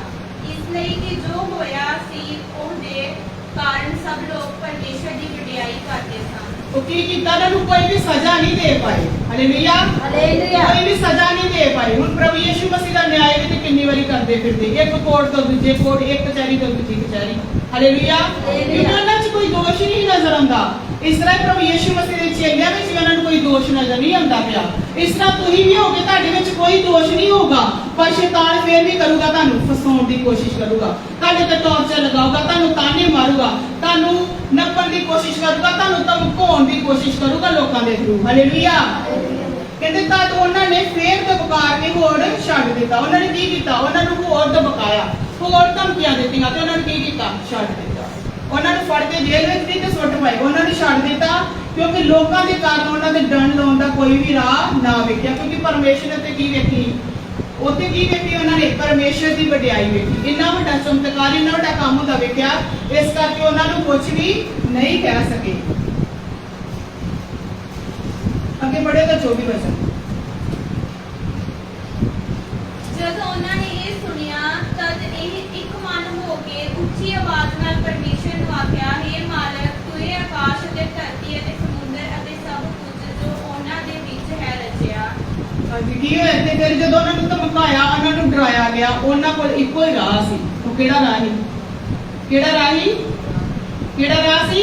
ਇਸ ਲਈ ਕਿ ਜੋ ਹੋਇਆ ਸੀ ਉਹਦੇ ਕਾਰਨ ਸਭ ਲੋਕ ਪਰਮੇਸ਼ਰ ਦੀ ਵਡਿਆਈ ਕਰਦੇ ਸਨ। ਉਹ ਕੀ ਕੀਤਾ? ਉਹਨਾਂ ਨੂੰ ਕੋਈ ਵੀ ਸਜ਼ਾ ਨਹੀਂ ਦੇ ਪਾਏ। ਹਾਲੇਲੂਇਆ। ਕੋਈ ਵੀ ਸਜ਼ਾ ਨਹੀਂ ਦੇ ਪਾਏ। ਹੁਣ ਪ੍ਰਭੂ ਯਿਸੂ ਮਸੀਹ ਦਾ ਨਿਆਂ ਵੀ ਤੇ ਕਿੰਨੀ ਵਾਰੀ ਕਰਦੇ ਫਿਰਦੇ, ਇੱਕ ਕੋਰਟ ਤੋਂ ਦੂਜੇ ਕੋਰਟ, ਇੱਕ ਕਚਹਿਰੀ ਤੋਂ ਦੂਜੀ ਕਚਹਿਰੀ। ਹਾਲੇਲੂਇਆ। ਕਿਉਂਕਿ ਉਹਨਾਂ 'ਚ ਕੋਈ ਦੋਸ਼ ਹੀ ਨਹੀਂ ਨਜ਼ਰ ਆਉਂਦਾ। ਇਸ ਤਰ੍ਹਾਂ ਪ੍ਰਭੂ ਯਿਸੂ ਮਸੀਹ ਦੇ ਚੇਲਿਆਂ ਵਿੱਚ ਵੀ ਉਹਨਾਂ ਨੂੰ ਕੋਈ ਦੋਸ਼ ਨਜ਼ਰ ਨਹੀਂ ਆਉਂਦਾ ਪਿਆ। ਇਸ ਤਰ੍ਹਾਂ ਤੁਸੀਂ ਵੀ ਹੋਗੇ, ਤੁਹਾਡੇ ਵਿੱਚ ਕੋਈ ਦੋਸ਼ ਨਹੀਂ ਹੋਗਾ, ਪਰ ਸ਼ੈਤਾਨ ਫੇਰ ਵੀ ਕਰੂਗਾ, ਤੁਹਾਨੂੰ ਫਸਾਉਣ ਦੀ ਕੋਸ਼ਿਸ਼ ਕਰੂਗਾ, ਤੁਹਾਡੇ ਤੇ ਟੌਰਚਰ ਲਗਾਊਗਾ, ਤੁਹਾਨੂੰ ਤਾਨੇ ਮਾਰੂਗਾ, ਤੁਹਾਨੂੰ ਨੱਪਣ ਦੀ ਕੋਸ਼ਿਸ਼ ਕਰੂਗਾ, ਤੁਹਾਨੂੰ ਧਮਕਾਉਣ ਦੀ ਕੋਸ਼ਿਸ਼ ਕਰੂਗਾ ਲੋਕਾਂ ਦੇ ਥਰੂ। ਹਾਲੇਲੂਇਆ। ਕਹਿੰਦੇ ਤਾਂ ਉਹਨਾਂ ਨੇ ਫੇਰ ਦਬਕਾਰ ਕੇ ਹੋਰ ਛੱਡ ਦਿੱਤਾ। ਉਹਨਾਂ ਨੇ ਕੀ ਕੀਤਾ? ਉਹਨਾਂ ਨੂੰ ਹੋਰ ਦਬਕਾਇਆ, ਹੋਰ ਧਮਕੀਆਂ ਦਿੱਤੀਆਂ ਤੇ ਉਹਨਾਂ ਨੇ ਕੀ ਕੀਤਾ? ਛੱਡ ਦਿੱਤਾ। ਉਹਨਾਂ ਨੂੰ ਫੜ ਕੇ ਜੇਲ੍ਹ ਵਿੱਚ ਨਹੀਂ ਤੇ ਸੁੱਟ ਪਾਏ, ਉਹਨਾਂ ਨੇ ਛੱਡ ਦਿੱਤਾ ਕਿਉਂਕਿ ਲੋਕਾਂ ਦੇ ਕਾਰਨ ਉਹਨਾਂ ਦੇ ਡੰਡ ਲਾਉਣ ਦਾ ਕੋਈ ਵੀ ਰਾਹ ਨਾ ਵੇਖਿਆ। ਕਿਉਂਕਿ ਪਰਮੇਸ਼ਰ ਤੇ ਕੀ ਵੇਖੀ? ਉੱਥੇ ਕੀ ਵੇਖੀ? ਉਹਨਾਂ ਨੇ ਪਰਮੇਸ਼ਰ ਦੀ ਵਡਿਆਈ ਵੇਖੀ। ਇੰਨਾ ਵੱਡਾ ਚਮਤਕਾਰ, ਇੰਨਾ ਵੱਡਾ ਕੰਮ ਹੁੰਦਾ ਵੇਖਿਆ, ਇਸ ਕਰਕੇ ਉਹਨਾਂ ਨੂੰ ਕੁਝ ਵੀ ਨਹੀਂ ਕਹਿ ਸਕੇ। ਅੱਗੇ ਬੜੇ ਤਾਂ 24 ਵਚਨ। ਜਦੋਂ ਉਹਨਾਂ ਨੇ ਇਹ ਸੁਣਿਆ ਤਦ ਇਹ ਇੱਕ ਮਨ ਹੋ ਕੇ ਉੱਚੀ ਆਵਾਜ਼ ਨਾਲ ਪਰਮੇਸ਼ਰ ਨੂੰ ਆਖਿਆ, ਹੇ ਮਾਲਕ, ਤੂੰ ਇਹ ਆਕਾਸ਼ ਅਤੇ ਧਰਤੀ ਅਤੇ ਸਮੁੰਦਰ ਅਤੇ ਸਭ ਕੁਝ ਜੋ ਉਹਨਾਂ ਦੇ ਵਿੱਚ ਹੈ ਰਚਿਆ। ਹਾਂਜੀ। ਕੀ ਹੋਇਆ? ਤੇ ਫਿਰ ਜਦੋਂ ਉਹਨਾਂ ਨੂੰ ਧਮਕਾਇਆ, ਉਹਨਾਂ ਨੂੰ ਡਰਾਇਆ ਗਿਆ, ਉਹਨਾਂ ਕੋਲ ਇੱਕੋ ਹੀ ਰਾਹ ਸੀ। ਉਹ ਕਿਹੜਾ ਰਾਹ ਸੀ? ਕਿਹੜਾ ਰਾਹ ਸੀ? ਕਿਹੜਾ ਰਾਹ ਸੀ?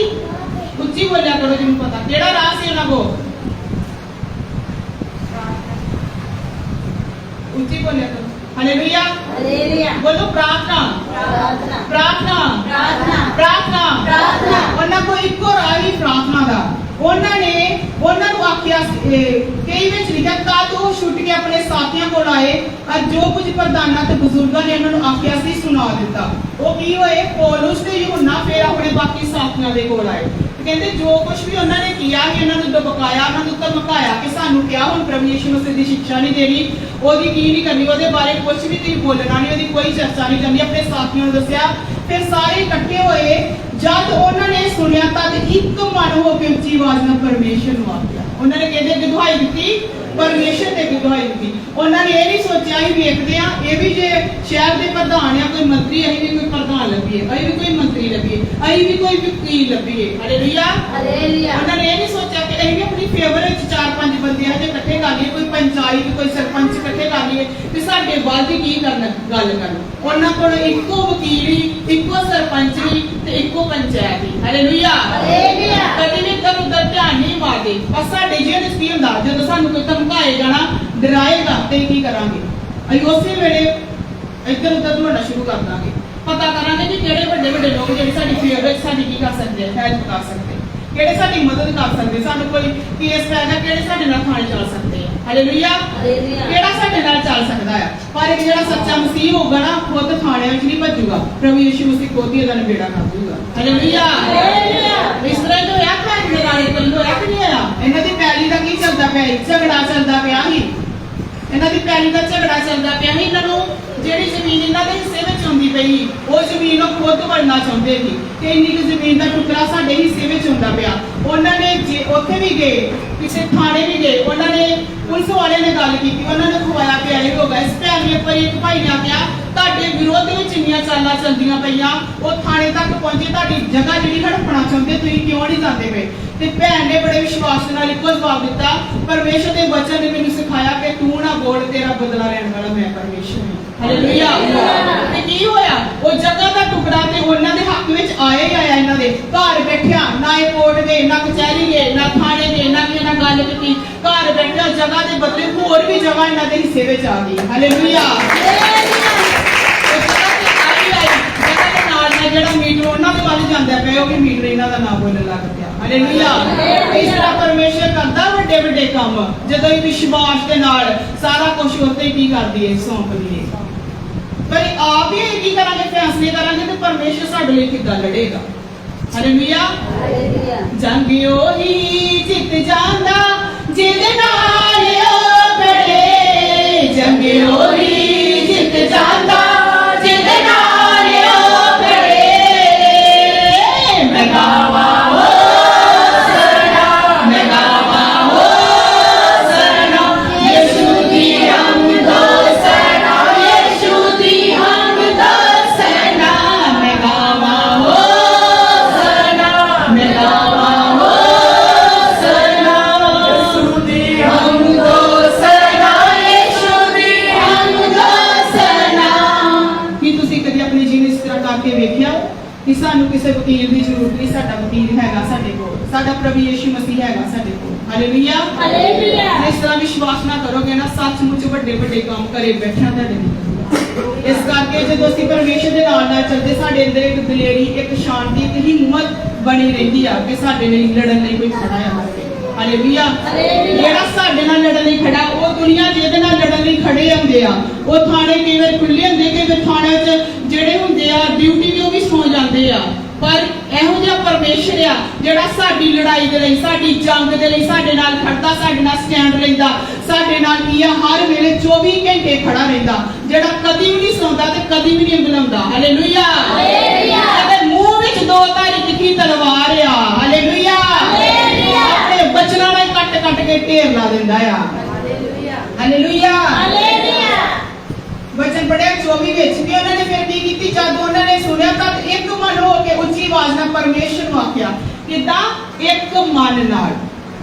ਉੱਚੀ ਬੋਲਿਆ ਕਰੋ ਜਿਹਨੂੰ ਪਤਾ। ਕਿਹੜਾ ਰਾਹ ਸੀ ਉਹਨਾਂ ਕੋਲ? ਉੱਚੀ ਬੋਲਿਆ ਕਰੋ। ਹਾਲੇਲੂਇਆ। ਬੋਲੋ ਪ੍ਰਾਰਥਨਾ। ਉਹਨਾਂ ਕੋਲ ਇੱਕੋ ਰਾਹ ਹੀ ਪ੍ਰਾਰਥਨਾ ਦਾ। ਉਹਨਾਂ ਨੂੰ ਆਖਿਆ, ਕਈ ਵਿੱਚ ਲਿਖਿਆ, ਤਦ ਉਹ ਛੁੱਟ ਕੇ ਆਪਣੇ ਸਾਥੀਆਂ ਕੋਲ ਆਏ ਅਤੇ ਜੋ ਕੁਝ ਪ੍ਰਧਾਨਾਂ ਤੇ ਬਜ਼ੁਰਗਾਂ ਨੇ ਉਹਨਾਂ ਨੂੰ ਆਖਿਆ ਸੀ ਸੁਣਾ ਦਿੱਤਾ। ਉਹ ਕੀ ਹੋਏ? ਪੌਲੁਸ ਤੇ ਯਹੂਨਾ ਫਿਰ ਆਪਣੇ ਬਾਕੀ ਸਾਥੀਆਂ ਦੇ ਕੋਲ ਆਏ। ਕਹਿੰਦੇ ਜੋ ਕੁਝ ਵੀ ਉਹਨਾਂ ਨੇ ਕੀਤਾ ਕਿ ਉਹਨਾਂ ਨੂੰ ਦਬਕਾਇਆ, ਉਹਨਾਂ ਨੂੰ ਧਮਕਾਇਆ ਕਿ ਸਾਨੂੰ ਕਿਹਾ ਹੁਣ ਪ੍ਰਭੂ ਯਿਸੂ ਮਸੀਹ ਦੀ ਸਿੱਖਿਆ ਨਹੀਂ ਦੇਣੀ, ਉਹਦੀ ਕੀ ਨਹੀਂ ਕਰਨੀ, ਉਹਦੇ ਬਾਰੇ ਕੁਝ ਵੀ ਤੁਸੀਂ ਬੋਲਣਾ ਨਹੀਂ, ਉਹਦੀ ਕੋਈ ਚਰਚਾ ਨਹੀਂ ਕਰਨੀ। ਆਪਣੇ ਸਾਥੀਆਂ ਨੂੰ ਦੱਸਿਆ। ਫਿਰ ਸਾਰੇ ਇਕੱਠੇ ਹੋਏ। ਜਦ ਉਹਨਾਂ ਨੇ ਸੁਣਿਆ ਤਾਂ ਇੱਕ ਮਨ ਹੋ ਕੇ ਉੱਚੀ ਆਵਾਜ਼ ਨਾਲ ਪਰਮੇਸ਼ਰ ਨੂੰ ਆਖਿਆ। ਉਹਨਾਂ ਨੇ ਕਹਿੰਦੇ ਦੁਹਾਈ ਦਿੱਤੀ, ਪਰਮੇਸ਼ਰ ਦੇ ਦੁਹਾਈ ਦਿੱਤੀ। ਉਹਨਾਂ ਨੇ ਇਹ ਨਹੀਂ ਸੋਚਿਆ ਅਸੀਂ ਵੇਖਦੇ ਆ ਇਹ ਵੀ ਜੇ ਸ਼ਹਿਰ ਦੇ ਪ੍ਰਧਾਨ ਆ, ਕੋਈ ਮੰਤਰੀ, ਅਸੀਂ ਵੀ ਕੋਈ ਪ੍ਰਧਾਨ ਲੱਭੀਏ, ਅਸੀਂ ਵੀ ਕੋਈ ਮੰਤਰੀ ਲੱਭੀਏ, ਅਸੀਂ ਵੀ ਕੋਈ ਵਕੀਲ ਲੱਭੀਏ। ਹਾਲੇਲੂਇਆ। ਉਹਨਾਂ ਨੇ ਇਹ ਨਹੀਂ ਸੋਚਿਆ ਕਿ ਅਸੀਂ ਵੀ ਆਪਣੀ ਫੇਵਰ ਵਿੱਚ 4-5 ਬੰਦੇ ਹਜੇ ਇਕੱਠੇ ਕਰ ਲਈਏ, ਕੋਈ ਪੰਚਾਇਤ, ਕੋਈ ਸਰਪੰਚ ਇਕੱਠੇ ਕਰ ਲਈਏ ਤੇ ਸਾਡੇ ਬਾਅਦ ਦੀ ਕੀ ਕਰਨਾ ਗੱਲ ਕਰਨ। ਉਹਨਾਂ ਕੋਲ ਇੱਕੋ ਵਕੀਲ ਹੀ, ਇੱਕੋ ਸਰਪੰਚ ਹੀ ਤੇ ਇੱਕੋ ਪੰਚਾਇਤ ਹੀ। ਹਾਲੇਲੂਇਆ। ਕਦੇ ਵੀ ਇੱਧਰ ਉੱਧਰ ਧਿਆਨ ਨਹੀਂ ਮਾਰਦੇ। ਪਰ ਸਾਡੇ ਜੀਵਨ ਵਿੱਚ ਕੀ ਹੁੰਦਾ? ਜਦੋਂ ਸਾਨੂੰ ਕੋਈ ਧਮਕਾਏਗਾ ਨਾ, ਡਰਾਏਗਾ ਤੇ ਕੀ ਕਰਾਂਗੇ? ਅਸੀਂ ਉਸੇ ਵੇਲੇ ਇੱਧਰ ਉੱਧਰ ਦੌੜਨਾ ਸ਼ੁਰੂ ਕਰ ਦਾਂਗੇ। ਪਤਾ ਕਰਾਂਗੇ ਕਿ ਕਿਹੜੇ ਵੱਡੇ ਵੱਡੇ ਲੋਕ ਜਿਹੜੇ ਸਾਡੀ ਫੇਵਰ ਵਿੱਚ ਸਾਡੀ ਕੀ ਕਰ ਸਕਦੇ ਆ, ਹੈਲਪ ਕਰ ਸਕਦੇ, ਕਿਹੜੇ ਸਾਡੀ ਮਦਦ ਕਰ ਸਕਦੇ, ਸਾਨੂੰ ਕੋਈ ਕੇਸ ਪੈ ਗਿਆ ਕਿਹੜੇ ਸਾਡੇ ਨਾਲ ਥਾਣੇ ਚੱਲ ਸਕਦੇ ਆ। ਹਾਲੇਲੂਇਆ। ਕਿਹੜਾ ਸਾਡੇ ਨਾਲ ਚੱਲ ਸਕਦਾ ਆ। ਪਰ ਇੱਕ ਜਿਹੜਾ ਸੱਚਾ ਮਸੀਹ ਹੋਊਗਾ ਨਾ, ਖੁਦ ਥਾਣਿਆਂ ਵਿੱਚ ਨਹੀਂ ਭੱਜੂਗਾ, ਪ੍ਰਭੂ ਯਿਸੂ ਮਸੀਹ ਖੁਦ ਹੀ ਇਹਦਾ ਨਿਬੇੜਾ ਕਰ ਦੂਗਾ। ਹਾਲੇਲੂਇਆ। ਇਸ ਤਰ੍ਹਾਂ ਜੋ ਹੋਇਆ ਭੈਣ ਦੇ ਨਾਲ ਕੋਈ ਹੋਇਆ ਕਿ ਨਹੀਂ ਹੋਇਆ? ਇਹਨਾਂ ਦੀ ਪੈਲੀ ਦਾ ਕੀ ਚੱਲਦਾ ਪਿਆ ਸੀ? ਝਗੜਾ ਚੱਲਦਾ ਪਿਆ ਸੀ। ਇਹਨਾਂ ਦੀ ਪੈਲੀ ਦਾ ਝਗੜਾ ਚੱਲਦਾ ਪਿਆ ਸੀ। ਇਹਨਾਂ ਨੂੰ ਜਿਹੜੀ ਜ਼ਮੀਨ ਇਹਨਾਂ ਦੇ ਹਿੱਸੇ ਵਿੱਚ ਆਉਂਦੀ ਪਈ, ਉਹ ਜ਼ਮੀਨ ਉਹ ਖੁਦ ਬਣਨਾ ਚਾਹੁੰਦੇ ਸੀ ਕਿ ਇੰਨੀ ਕੁ ਜ਼ਮੀਨ ਦਾ ਟੁਕੜਾ ਸਾਡੇ ਹਿੱਸੇ ਵਿੱਚ ਹੁੰਦਾ ਪਿਆ। ਉਹਨਾਂ ਨੇ ਜੇ ਉੱਥੇ ਵੀ ਗਏ, ਕਿਸੇ ਥਾਣੇ ਵੀ ਗਏ, ਉਹਨਾਂ ਨੇ ਪੁਲਿਸ ਵਾਲੇ ਨੇ ਗੱਲ ਕੀਤੀ, ਉਹਨਾਂ ਨੇ ਖਵਾਇਆ ਪਿਆਰੇ ਹੋ ਗਏ। ਇਸ ਭੈਣ ਨੇ ਪਰ ਇੱਕ ਭਾਈ ਨੇ ਆਖਿਆ ਤੁਹਾਡੇ ਵਿਰੋਧ ਵਿੱਚ ਇੰਨੀਆਂ ਚਾਲਾਂ ਚੱਲਦੀਆਂ ਪਈਆਂ, ਉਹ ਥਾਣੇ ਤੱਕ ਪਹੁੰਚੇ, ਤੁਹਾਡੀ ਜਗ੍ਹਾ ਜਿਹੜੀ ਹੜਪਣਾ ਚਾਹੁੰਦੇ, ਤੁਸੀਂ ਕਿਉਂ ਨਹੀਂ ਜਾਂਦੇ ਪਏ? ਤੇ ਭੈਣ ਨੇ ਬੜੇ ਵਿਸ਼ਵਾਸ ਨਾਲ ਇੱਕੋ ਜਵਾਬ ਦਿੱਤਾ, ਪਰਮੇਸ਼ਰ ਦੇ ਵਚਨ ਨੇ ਮੈਨੂੰ ਸਿਖਾਇਆ ਕਿ ਤੂੰ ਨਾ ਬੋਲ, ਤੇਰਾ ਬਦਲਾ ਲੈਣ ਵਾਲਾ ਮੈਂ ਪਰਮੇਸ਼ਰ ਹਾਂ। ਹਾਲੇਲੂਇਆ। ਤੇ ਕੀ ਹੋਇਆ? ਉਹ ਜਗ੍ਹਾ ਦਾ ਟੁਕੜਾ ਤੇ ਉਹਨਾਂ ਦੇ ਹੱਕ ਵਿੱਚ ਆਇਆ ਹੀ ਆਇਆ। ਇਹਨਾਂ ਦੇ ਘਰ ਬੈਠਿਆ, ਨਾ ਇਹ ਕੋਰਟ ਗਏ, ਨਾ ਕਚਹਿਰੀ ਗਏ, ਨਾ ਥਾਣੇ ਗਏ, ਨਾ ਕਿਸੇ ਨਾਲ ਗੱਲ ਕੀਤੀ, ਘਰ ਬੈਠਿਆ ਜਗ੍ਹਾ ਦੇ ਬਦਲੇ ਹੋਰ ਵੀ ਜਗ੍ਹਾ ਇਹਨਾਂ ਦੇ ਹਿੱਸੇ ਵਿੱਚ ਆ ਗਈ। ਹਾਲੇਲੂਇਆ। ਜਗ੍ਹਾ ਦੇ ਨਾਲ ਜਿਹੜਾ ਮੀਟਰ ਉਹਨਾਂ ਦੇ ਵੱਲ ਜਾਂਦਾ ਪਿਆ, ਉਹ ਵੀ ਮੀਟਰ ਇਹਨਾਂ ਦਾ ਨਾਮ ਬੋਲਣ ਲੱਗ ਪਿਆ। ਹਾਲੇਲੂਇਆ। ਇਸ ਤਰ੍ਹਾਂ ਪਰਮੇਸ਼ਰ ਕਰਦਾ ਵੱਡੇ ਵੱਡੇ ਕੰਮ, ਜਦੋਂ ਹੀ ਵਿਸ਼ਵਾਸ ਦੇ ਨਾਲ ਸਾਰਾ ਕੁਝ ਉੱਤੇ ਹੀ ਕੀ ਕਰਦੀ ਹੈ, ਸੌਂਪਦੀ ਹੈ। ਪਰ ਆਪ ਹੀ ਕੀ ਕਰਾਂਗੇ, ਫੈਸਲੇ ਕਰਾਂਗੇ ਤੇ ਪਰਮੇਸ਼ਰ ਸਾਡੇ ਲਈ ਕਿੱਦਾਂ ਲੜੇਗਾ। ਹਾਲੇਲੂਇਆ। ਜੰਗ ਉਹੀ ਜਿੱਤ ਜਾਂਦਾ ਜਿਹਦੇ ਨਾਲ ਉਹ ਖੜੇ, ਜੰਗ ਉਹੀ ਜਿੱਤ ਜਾਂਦਾ ਜਿਹਦੇ ਨਾਲ ਉਹ ਖੜੇ। ਮੈਂ ਗਾਵਾਂ ਉਹ ਸਰਨਾ, ਮੈਂ ਗਾਵਾਂ ਉਹ ਸਰਨਾ, ਯਿਸੂ ਦੀ ਹਮਦ ਸਰਨਾ, ਯਿਸੂ ਦੀ ਹਮਦ ਸਰਨਾ। ਮੈਂ ਗਾਵਾਂ ਉਹ ਸਰਨਾ, ਮੈਂ ਗਾਵਾਂ ਉਹ ਸਰਨਾ, ਯਿਸੂ ਦੀ ਹਮਦ ਸਰਨਾ, ਯਿਸੂ ਦੀ ਹਮਦ ਸਰਨਾ। ਕੀ ਤੁਸੀਂ ਕਦੀ ਆਪਣੀ ਜੀਵਨ ਇਸ ਤਰ੍ਹਾਂ ਕਰਕੇ ਵੇਖਿਆ ਕਿ ਸਾਨੂੰ ਕਿਸੇ ਵਕੀਲ ਦੀ ਜ਼ਰੂਰਤ ਨਹੀਂ, ਸਾਡਾ ਵਕੀਲ ਹੈਗਾ ਸਾਡੇ ਕੋਲ, ਸਾਡਾ ਪ੍ਰਭੂ ਯਿਸੂ ਮਸੀਹ ਹੈਗਾ ਸਾਡੇ ਕੋਲ। ਹਾਲੇਲੂਇਆ। ਹਾਲੇਲੂਇਆ। ਇਸ ਤਰ੍ਹਾਂ ਵਿਸ਼ਵਾਸ ਨਾ ਕਰੋਗੇ ਨਾ, ਸੱਚਮੁੱਚ ਵੱਡੇ ਵੱਡੇ ਕੰਮ ਕਰੇ ਬੈਠਣਾ ਤੁਹਾਡੇ ਲਈ। ਇਸ ਕਰਕੇ ਜਦੋਂ ਅਸੀਂ ਪਰਮੇਸ਼ਰ ਦੇ ਨਾਲ ਚੱਲਦੇ, ਸਾਡੇ ਅੰਦਰ ਇੱਕ ਦਲੇਰੀ, ਇੱਕ ਸ਼ਾਂਤੀ, ਇੱਕ ਹਿੰਮਤ ਬਣੀ ਰਹਿੰਦੀ ਆ ਕਿ ਸਾਡੇ ਲਈ ਲੜਨ ਲਈ ਕੋਈ ਖੜਾ ਹੈ। ਹਾਲੇਲੂਇਆ। ਜਿਹੜਾ ਸਾਡੇ ਨਾਲ ਲੜਨ ਲਈ ਖੜਾ, ਉਹ ਦੁਨੀਆ ਜਿਹਦੇ ਨਾਲ ਲੜਨ ਲਈ ਖੜੇ ਹੁੰਦੇ ਆ, ਉਹ ਥਾਣੇ ਕਈ ਵਾਰ ਖੁੱਲੇ ਹੁੰਦੇ, ਕਈ ਵਾਰ ਥਾਣੇ 'ਚ ਜਿਹੜੇ ਹੁੰਦੇ ਆ ਡਿਊਟੀ ਵੀ ਉਹ ਵੀ ਸੌ ਜਾਂਦੇ ਆ। ਪਰ ਇਹੋ ਜਿਹਾ ਪਰਮੇਸ਼ਰ ਆ ਜਿਹੜਾ ਸਾਡੀ ਲੜਾਈ ਦੇ ਲਈ, ਸਾਡੀ ਜੰਗ ਦੇ ਲਈ ਸਾਡੇ ਨਾਲ ਖੜਦਾ, ਸਾਡੇ ਨਾਲ ਸਟੈਂਡ ਲੈਂਦਾ, ਸਾਡੇ ਨਾਲ ਕੀ ਆ ਹਰ ਵੇਲੇ 24 ਘੰਟੇ ਖੜਾ ਰਹਿੰਦਾ, ਜਿਹੜਾ ਕਦੀ ਵੀ ਨਹੀਂ ਸੌਂਦਾ ਤੇ ਕਦੀ ਵੀ ਨਹੀਂ ਬੁਲਾਉਂਦਾ। ਹਾਲੇਲੂਇਆ। ਇਹਦੇ ਮੂੰਹ ਵਿੱਚ ਦੋ ਧਾਰੀ ਤਿੱਖੀ ਤਲਵਾਰ ਆ। ਹਾਲੇਲੂਇਆ। ਆਪਣੇ ਬਚਨਾਂ ਨਾਲ ਕੱਟ ਕੱਟ ਕੇ ਢੇਰ ਲਾ ਦਿੰਦਾ ਆ। ਹਾਲੇਲੂਇਆ। ਵਚਨ ਪੜਿਆ 24 ਵਿੱਚ ਵੀ ਉਹਨਾਂ ਨੇ ਫਿਰ ਕੀ ਕੀਤੀ, ਜਦ ਉਹਨਾਂ ਨੇ ਸੁਣਿਆ ਤਾਂ ਇੱਕ ਮਨ ਹੋ ਕੇ ਉੱਚੀ ਆਵਾਜ਼ ਨਾਲ ਪਰਮੇਸ਼ਰ ਨੂੰ ਆਖਿਆ। ਕਿੱਦਾਂ? ਇੱਕ ਮਨ ਨਾਲ।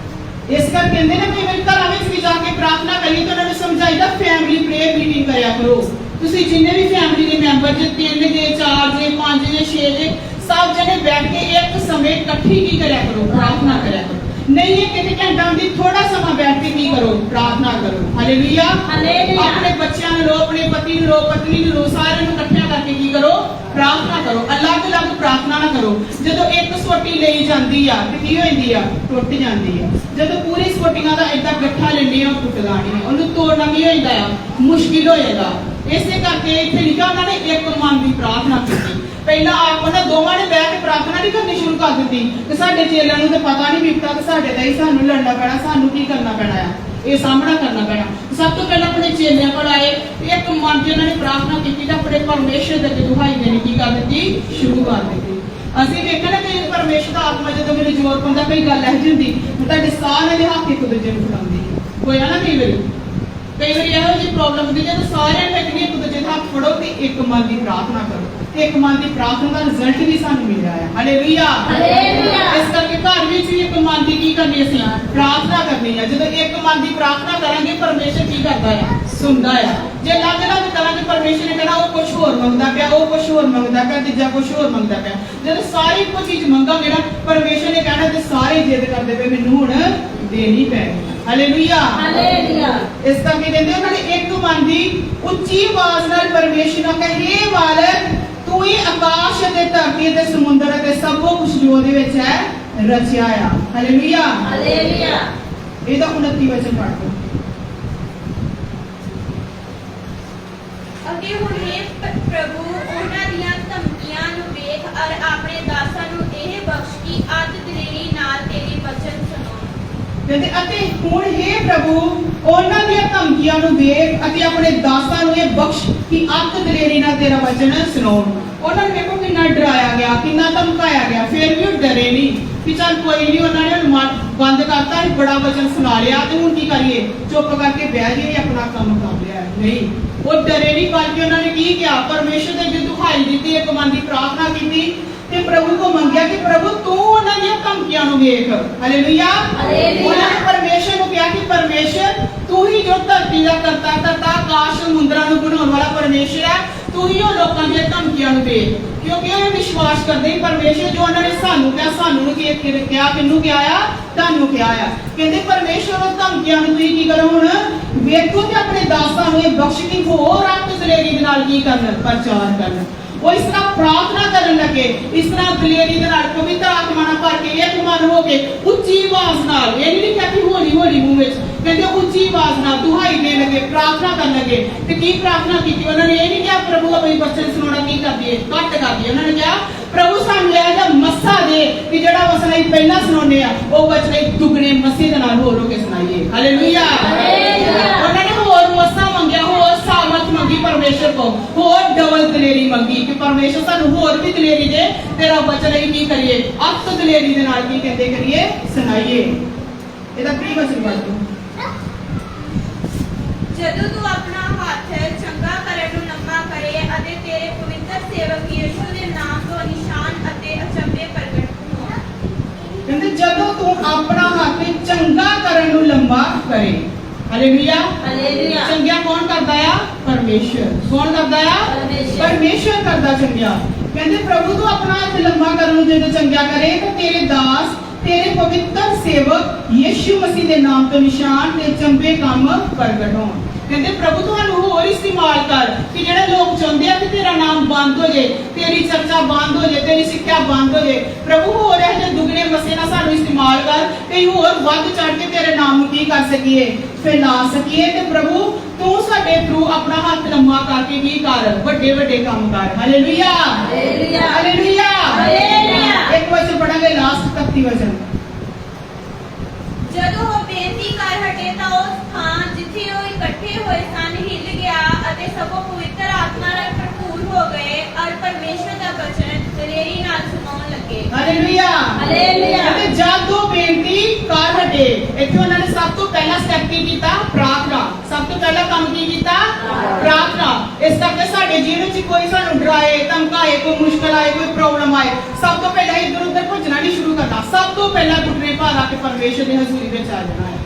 ਇਸ ਕਰਕੇ ਕਹਿੰਦੇ ਨੇ ਕਿ ਘਰਾਂ ਵਿੱਚ ਵੀ ਜਾ ਕੇ ਪ੍ਰਾਰਥਨਾ ਕਰੀ ਤਾਂ ਉਹਨਾਂ ਨੂੰ ਸਮਝਾਈਦਾ ਫੈਮਿਲੀ ਪ੍ਰੇਅਰ ਮੀਟਿੰਗ ਕਰਿਆ ਕਰੋ। ਤੁਸੀਂ ਜਿੰਨੇ ਵੀ ਫੈਮਿਲੀ ਦੇ ਮੈਂਬਰ ਜੇ 3 ਜੇ 4 ਜੇ 5 ਜੇ 6 ਜੇ ਸਭ ਜਣੇ ਬੈਠ ਕੇ ਇੱਕ ਸਮੇਂ ਇਕੱਠੀ ਕੀ ਕਰਿਆ ਕਰੋ, ਪ੍ਰਾਰਥਨਾ ਕਰਿਆ ਕਰੋ। ਨਹੀਂ ਇਹ ਕਿਤੇ ਘੰਟਾ ਦੀ ਥੋੜਾ ਸਮਾਂ ਬੈਠ ਕੇ ਕੀ ਕਰੋ, ਪ੍ਰਾਰਥਨਾ ਕਰੋ। ਹਾਲੇਲੂਇਆ। ਆਪਣੇ ਬੱਚਿਆਂ ਨੂੰ ਲੋ, ਆਪਣੇ ਪਤੀ ਨੂੰ ਲੋ, ਪਤਨੀ ਨੂੰ ਲੋ, ਸਾਰਿਆਂ ਨੂੰ ਇਕੱਠਿਆਂ ਕਰਕੇ ਕੀ ਕਰੋ, ਪ੍ਰਾਰਥਨਾ ਕਰੋ। ਅਲੱਗ-ਅਲੱਗ ਪ੍ਰਾਰਥਨਾ ਨਾ ਕਰੋ। ਜਦੋਂ ਇੱਕ ਸੋਟੀ ਲਈ ਜਾਂਦੀ ਆ ਤੇ ਕੀ ਹੋ ਜਾਂਦੀ ਆ, ਟੁੱਟ ਜਾਂਦੀ ਆ। ਜਦੋਂ ਪੂਰੀ ਸੋਟੀਆਂ ਦਾ ਏਦਾਂ ਇਕੱਠਾ ਲੈਂਦੇ ਆ, ਟੁੱਟਦਾ ਨਹੀਂ, ਉਹਨੂੰ ਤੋੜਨਾ ਕੀ ਹੋ ਜਾਂਦਾ ਆ, ਮੁਸ਼ਕਿਲ ਹੋ ਜਾਂਦਾ। ਇਸੇ ਕਰਕੇ ਇੱਥੇ ਲਿਖਿਆ ਉਹਨਾਂ ਨੇ ਇੱਕ ਮਨ ਦੀ ਪ੍ਰਾਰਥਨਾ ਕੀਤੀ। ਪਹਿਲਾਂ ਆਪ ਉਹਨਾਂ ਦੋਵਾਂ ਨੇ ਬੈਠ ਕੇ ਪ੍ਰਾਰਥਨਾ ਨਹੀਂ ਕਰਨੀ ਸ਼ੁਰੂ ਕਰ ਦਿੱਤੀ ਤੇ ਸਾਡੇ ਚੇਲਿਆਂ ਨੂੰ ਤੇ ਪਤਾ ਨਹੀਂ ਵਿਕਤਾ ਕਿ ਸਾਡੇ ਤਾਂ ਹੀ ਸਾਨੂੰ ਲੜਨਾ ਪੈਣਾ, ਸਾਨੂੰ ਕੀ ਕਰਨਾ ਪੈਣਾ ਆ, ਇਹ ਸਾਹਮਣਾ ਕਰਨਾ ਪੈਣਾ। ਸਭ ਤੋਂ ਪਹਿਲਾਂ ਆਪਣੇ ਚੇਲਿਆਂ ਕੋਲ ਆਏ, ਇੱਕ ਮਨ ਦੀ ਉਹਨਾਂ ਨੇ ਪ੍ਰਾਰਥਨਾ ਕੀਤੀ ਤਾਂ ਆਪਣੇ ਪਰਮੇਸ਼ਰ ਦੇ ਦੁਹਾਈ ਦੇਣੀ ਕੀ ਕਰ ਦਿੱਤੀ, ਸ਼ੁਰੂ ਕਰ ਦਿੱਤੀ। ਅਸੀਂ ਵੇਖਣਾ ਕਿ ਪਰਮੇਸ਼ਰ ਦਾ ਆਤਮਾ ਜਦੋਂ ਮੇਰੇ ਜ਼ੋਰ ਪਾਉਂਦਾ, ਕੋਈ ਗੱਲ ਇਹੋ ਜਿਹੀ ਹੁੰਦੀ ਤੁਹਾਡੇ ਸਾਰੇ ਦੇ ਹੱਥ ਇੱਕ ਦੂਜੇ ਨੂੰ ਫੜਾਉਂਦੀ ਹੋਇਆ ਨਾ। ਕਈ ਵਾਰੀ ਇਹੋ ਜਿਹੀ ਪ੍ਰੋਬਲਮ ਹੁੰਦੀ ਜਦੋਂ ਸਾਰਿਆਂ ਨੇ ਇੱਕ ਦੂਜੇ ਦੇ ਹੱਥ ਫੜੋ ਤੇ ਇੱਕ ਮਨ ਦੀ ਪ੍ਰਾਰਥਨਾ ਕਰੋ, ਇੱਕ ਮਨ ਦੀ ਪ੍ਰਾਰਥਨਾ ਦਾ ਰਿਜ਼ਲਟ ਵੀ ਸਾਨੂੰ ਮਿਲਿਆ ਹੈ। ਹਾਲੇਲੂਇਆ। ਇਸ ਕਰਕੇ ਘਰ ਵਿੱਚ ਵੀ ਇੱਕ ਮਨ ਦੀ ਕੀ ਕਰਨੀ, ਅਸੀਂ ਪ੍ਰਾਰਥਨਾ ਕਰਨੀ ਹੈ। ਜਦੋਂ ਇੱਕ ਮਨ ਦੀ ਪ੍ਰਾਰਥਨਾ ਕਰਾਂਗੇ ਪਰਮੇਸ਼ਰ ਕੀ ਕਰਦਾ ਹੈ, ਸੁਣਦਾ ਆ। ਜੇ ਅਲੱਗ-ਅਲੱਗ ਕਰਾਂਗੇ ਪਰਮੇਸ਼ਰ ਨੇ ਕਹਿਣਾ ਉਹ ਕੁਝ ਹੋਰ ਮੰਗਦਾ ਪਿਆ, ਉਹ ਕੁਝ ਹੋਰ ਮੰਗਦਾ ਪਿਆ, ਤੀਜਾ ਕੁਝ ਹੋਰ ਮੰਗਦਾ ਪਿਆ। ਜਦੋਂ ਸਾਰੀ ਇੱਕੋ ਚੀਜ਼ ਮੰਗਾਂਗੇ ਨਾ, ਪਰਮੇਸ਼ਰ ਨੇ ਕਹਿਣਾ ਤੇ ਸਾਰੇ ਜਿੱਦ ਕਰਦੇ ਪਏ ਮੈਨੂੰ ਹੁਣ ਦੇਣੀ ਪੈਣੀ। ਹਾਲੇਲੂਇਆ। ਇਸ ਕਰਕੇ ਕਹਿੰਦੇ ਉਹਨਾਂ ਨੇ ਇੱਕ ਮਨ ਦੀ ਉੱਚੀ ਆਵਾਜ਼ ਨਾਲ ਪਰਮੇਸ਼ਰ ਨੂੰ ਕਹੇ, ਹੇ ਮਾਲਕ ਤੂੰ ਤੂੰ ਹੀ ਆਕਾਸ਼ ਅਤੇ ਧਰਤੀ ਅਤੇ ਸਮੁੰਦਰ ਅਤੇ ਸਭ ਕੁਝ ਜੋ ਉਹਦੇ ਵਿੱਚ ਹੈ ਰਚਿਆ ਆ। ਹਾਲੇਲੂਇਆ। ਹਾਲੇਲੂਇਆ। ਇਹਦਾ 29 ਵਚਨ ਪੜ੍ਹ ਦਿਓ। ਅੱਗੇ ਹੁਣ ਇਹ ਪ੍ਰਭੂ ਉਹਨਾਂ ਦੀਆਂ ਧਮਕੀਆਂ ਨੂੰ ਵੇਖ ਔਰ ਆਪਣੇ ਦਾਸਾਂ ਨੂੰ ਇਹ ਬਖਸ਼ ਕਿ ਅੱਜ ਦਲੇਰੀ ਨਾਲ ਤੇਰੇ ਵਚਨ ਸੁਣਾਉਣ। ਕਹਿੰਦੇ ਅਤੇ ਹੁਣ हे ਪ੍ਰਭੂ ਉਹਨਾਂ ਦੀਆਂ ਧਮਕੀਆਂ ਨੂੰ ਵੇਖ ਅਤੇ ਆਪਣੇ ਦਾਸਾਂ ਨੂੰ ਇਹ ਬਖਸ਼ ਕਿ ਅੱਤ ਦਲੇਰੀ ਨਾਲ ਤੇਰਾ ਵਚਨ ਸੁਣਾਉਣ। ਉਹਨਾਂ ਨੇ ਵੇਖੋ ਕਿੰਨਾ ਡਰਾਇਆ ਗਿਆ, ਕਿੰਨਾ ਧਮਕਾਇਆ ਗਿਆ, ਫਿਰ ਵੀ ਉਹ ਡਰੇ ਨਹੀਂ ਕਿ ਚੱਲ ਕੋਈ ਨਹੀਂ, ਉਹਨਾਂ ਨੇ ਹੁਣ ਬੰਦ ਕਰਤਾ, ਬੜਾ ਵਚਨ ਸੁਣਾ ਲਿਆ ਤੇ ਹੁਣ ਕੀ ਕਰੀਏ, ਚੁੱਪ ਕਰਕੇ ਬਹਿ ਜਾਈਏ, ਆਪਣਾ ਕੰਮ ਕਰ ਲਿਆ। ਨਹੀਂ, ਉਹ ਡਰੇ ਨਹੀਂ, ਬਲਕਿ ਉਹਨਾਂ ਨੇ ਕੀ ਕਿਹਾ, ਪਰਮੇਸ਼ਰ ਦੇ ਅੱਗੇ ਦੁਹਾਈ ਦਿੱਤੀ, ਇੱਕ ਮਨ ਦੀ ਪ੍ਰਾਰਥਨਾ ਕੀਤੀ ਤੇ ਪ੍ਰਭੂ ਕੋ ਮੰਗਿਆ ਕਿ ਪ੍ਰਭੂ ਤੂੰ ਉਹਨਾਂ ਦੀਆਂ ਧਮਕੀਆਂ ਨੂੰ ਵੇਖ। ਹਾਲੇਲੂਇਆ। ਉਹਨਾਂ ਨੇ ਪਰਮੇਸ਼ਰ ਨੂੰ ਕਿਹਾ ਕਿ ਪਰਮੇਸ਼ਰ ਤੂੰ ਹੀ ਜੋ ਧਰਤੀ ਦਾ ਕਰਤਾ, ਆਕਾਸ਼ ਸਮੁੰਦਰਾਂ ਨੂੰ ਬਣਾਉਣ ਵਾਲਾ ਪਰਮੇਸ਼ਰ ਹੈ, ਤੂੰ ਹੀ ਉਹ ਲੋਕਾਂ ਦੀਆਂ ਧਮਕੀਆਂ ਨੂੰ ਵੇਖ। ਕਿਉਂਕਿ ਉਹ ਵਿਸ਼ਵਾਸ ਕਰਦੇ ਹੀ ਪਰਮੇਸ਼ਰ ਜੋ ਉਹਨਾਂ ਨੇ ਸਾਨੂੰ ਕਿਹਾ, ਸਾਨੂੰ ਨੂੰ ਕਿਹਾ, ਕਿਹਨੂੰ ਕਿਹਾ ਆ, ਤੁਹਾਨੂੰ ਕਿਹਾ ਆ। ਕਹਿੰਦੇ ਪਰਮੇਸ਼ਰ ਉਹ ਧਮਕੀਆਂ ਨੂੰ ਤੁਸੀਂ ਕੀ ਕਰੋ, ਹੁਣ ਵੇਖੋ ਤੇ ਆਪਣੇ ਦਾਸਾਂ ਨੂੰ ਇਹ ਬਖਸ਼ ਕੇ ਹੋਰ ਅੱਤ ਦਲੇਰੀ ਦੇ ਨਾਲ ਕੀ ਕਰਨ, ਪ੍ਰਚਾਰ ਕਰਨ। ਉਹ ਇਸ ਤਰ੍ਹਾਂ ਪ੍ਰਾਰਥਨਾ ਕਰਨ ਲੱਗੇ, ਇਸ ਤਰ੍ਹਾਂ ਦਲੇਰੀ ਦੇ ਨਾਲ ਪਵਿੱਤਰ ਆਤਮਾ ਨਾਲ ਭਰ ਕੇ ਇੱਕ ਮਨ ਹੋ ਕੇ ਉੱਚੀ ਆਵਾਜ਼ ਨਾਲ, ਇਹ ਨਹੀਂ ਕਿਹਾ ਕਿ ਹੌਲੀ ਹੌਲੀ ਮੂੰਹ ਵਿੱਚ, ਕਹਿੰਦੇ ਉੱਚੀ ਆਵਾਜ਼ ਨਾਲ ਦੁਹਾਈ ਦੇਣ ਲੱਗੇ, ਪ੍ਰਾਰਥਨਾ ਕਰਨ ਲੱਗੇ। ਤੇ ਕੀ ਪ੍ਰਾਰਥਨਾ ਕੀਤੀ ਉਹਨਾਂ ਨੇ? ਇਹ ਨਹੀਂ ਕਿਹਾ ਪ੍ਰਭੂ ਆਪਣੀ ਬਚਨ ਸੁਣਾਉਣਾ ਕੀ ਕਰਦੀ ਹੈ, ਘੱਟ ਕਰਦੀ ਹੈ। ਉਹਨਾਂ ਨੇ ਕਿਹਾ ਪ੍ਰਭੂ ਸਾਨੂੰ ਇਹ ਜਿਹਾ ਮੱਸਾ ਦੇ ਕਿ ਜਿਹੜਾ ਵਚਨ ਅਸੀਂ ਪਹਿਲਾਂ ਸੁਣਾਉਂਦੇ ਆ ਉਹ ਵਚਨ ਅਸੀਂ ਦੁੱਗਣੇ ਮੱਸੇ ਦੇ ਨਾਲ ਹੋਰ ਹੋ ਕੇ ਸੁਣਾਈਏ। ਹਾਲੇਲੂਇਆ। ਉਹਨਾਂ ਨੇ ਹੋਰ ਮੱਸਾ ਮੰਗਿਆ, ਹੋਰ ਸਾਮਰਥ ਮੰਗੀ ਪਰਮੇਸ਼ਰ ਕੋ, ਹੋਰ ਡਬਲ ਦਲੇਰੀ ਮੰਗੀ ਕਿ ਪਰਮੇਸ਼ਰ ਸਾਨੂੰ ਹੋਰ ਵੀ ਦਲੇਰੀ ਦੇ, ਤੇਰਾ ਵਚਨ ਅਸੀਂ ਕੀ ਕਰੀਏ, ਅੱਤ ਦਲੇਰੀ ਦੇ ਨਾਲ ਕੀ ਕਹਿੰਦੇ ਕਰੀਏ, ਸੁਣਾਈਏ। ਇਹਦਾ 30 ਵਚਨ ਪੜ੍ਹ ਦਿਓ। ਜਦੋਂ ਤੂੰ ਆਪਣਾ ਹੱਥ ਚੰਗਾ ਕਰਨ ਨੂੰ ਲੰਮਾ ਕਰੇ ਅਤੇ ਤੇਰੇ ਪਵਿੱਤਰ ਸੇਵਕ ਯਿਸੂ ਦੇ ਨਾਮ ਤੋਂ ਨਿਸ਼ਾਨ ਅਤੇ ਅਚੰਭੇ ਪ੍ਰਗਟ ਹੋਣ। ਕਹਿੰਦੇ ਜਦੋਂ ਤੂੰ ਆਪਣਾ ਹੱਥ ਚੰਗਾ ਕਰਨ ਨੂੰ ਲੰਬਾ ਕਰੇ। ਹਾਲੇਲੂਇਆ। ਹਾਲੇਲੂਇਆ। ਚੰਗਿਆ ਕੌਣ ਕਰਦਾ ਆ? ਪਰਮੇਸ਼ਰ। ਕੌਣ ਕਰਦਾ ਆ? ਪਰਮੇਸ਼ਰ ਕਰਦਾ ਚੰਗਿਆ। ਕਹਿੰਦੇ ਪ੍ਰਭੂ ਤੂੰ ਆਪਣਾ ਹੱਥ ਲੰਬਾ ਕਰਨ ਨੂੰ ਜਦੋਂ ਚੰਗਿਆ ਕਰੇ ਤਾਂ ਤੇਰੇ ਦਾਸ, ਤੇਰੇ ਪਵਿੱਤਰ ਸੇਵਕ ਯਿਸੂ ਮਸੀਹ ਦੇ ਨਾਮ ਤੋਂ ਨਿਸ਼ਾਨ ਤੇ ਚੰਬੇ ਕੰਮ ਪ੍ਰਗਟ ਹੋਣ। ਕਹਿੰਦੇ ਪ੍ਰਭੂ ਤੁਹਾਨੂੰ ਹੋਰ ਇਸਤੇਮਾਲ ਕਰ ਕਿ ਜਿਹੜੇ ਲੋਕ ਚਾਹੁੰਦੇ ਆ ਕਿ ਤੇਰਾ ਨਾਮ ਬੰਦ ਹੋ ਜੇ, ਤੇਰੀ ਚਰਚਾ ਬੰਦ ਹੋ ਜੇ, ਤੇਰੀ ਸਿੱਖਿਆ ਬੰਦ ਹੋ ਜੇ, ਪ੍ਰਭੂ ਹੋਰ ਇਹ ਜਿਹੇ ਦੁੱਗਣੇ ਮੱਸੇ ਨਾਲ ਸਾਨੂੰ ਇਸਤੇਮਾਲ ਕਰ ਤੇ ਹੋਰ ਵੱਧ ਚੜ ਕੇ ਤੇਰੇ ਨਾਮ ਨੂੰ ਕੀ ਕਰ ਸਕੀਏ, ਫੈਲਾ ਸਕੀਏ। ਤੇ ਪ੍ਰਭੂ ਤੂੰ ਸਾਡੇ ਥਰੂ ਆਪਣਾ ਹੱਥ ਲੰਮਾ ਕਰਕੇ ਕੀ ਕਰ, ਵੱਡੇ ਵੱਡੇ ਕੰਮ ਕਰ। ਹਾਲੇਲੂਇਆ। ਹਾਲੇਲੂਇਆ। ਹਾਲੇਲੂਇਆ। ਹਾਲੇਲੂਇਆ। ਇੱਕ ਵਚਨ ਪੜਾਂਗੇ, ਲਾਸਟ 31 ਵਚਨ। ਜਦੋਂ ਉਹ ਬੇਨਤੀ ਕਰ ਹਟੇ ਤਾਂ ਉਸ ਥਾਂ ਜਿੱਥੇ ਉਹ ਇਕੱਠੇ ਹੋਏ ਸਨ ਹਿੱਲ ਗਿਆ ਅਤੇ ਸਭੋ ਪਵਿੱਤਰ ਆਤਮਾ ਨਾਲ ਭਰਪੂਰ ਹੋ ਗਏ ਔਰ ਪਰਮੇਸ਼ਰ ਦਾ ਬਚਨ ਦਲੇਰੀ ਨਾਲ ਸੁਣਾਉਣ ਲੱਗੇ। ਹਾਲੇਲੂਇਆ। ਹਾਲੇਲੂਇਆ। ਤੇ ਜਦ ਉਹ ਬੇਨਤੀ ਕਰ ਹਟੇ, ਇੱਥੇ ਉਹਨਾਂ ਨੇ ਸਭ ਤੋਂ ਪਹਿਲਾ ਸਟੈਪ ਕੀ ਕੀਤਾ? ਪ੍ਰਾਰਥਨਾ। ਸਭ ਤੋਂ ਪਹਿਲਾ ਕੰਮ ਕੀ ਕੀਤਾ? ਪ੍ਰਾਰਥਨਾ। ਇਸ ਕਰਕੇ ਸਾਡੇ ਜੀਵਨ 'ਚ ਕੋਈ ਸਾਨੂੰ ਡਰਾਏ, ਧਮਕਾਏ, ਕੋਈ ਮੁਸ਼ਕਲ ਆਏ, ਕੋਈ ਪ੍ਰੋਬਲਮ ਆਏ, ਸਭ ਤੋਂ ਪਹਿਲਾਂ ਇੱਧਰ ਉੱਧਰ ਭੱਜਣਾ ਨਹੀਂ ਸ਼ੁਰੂ ਕਰਨਾ। ਸਭ ਤੋਂ ਪਹਿਲਾਂ ਘੁਟਨੇ ਭਾਰ ਆ ਕੇ ਪਰਮੇਸ਼ਰ ਦੀ ਹਜ਼ੂਰੀ ਵਿੱਚ ਆ ਜਾਣਾ ਹੈ।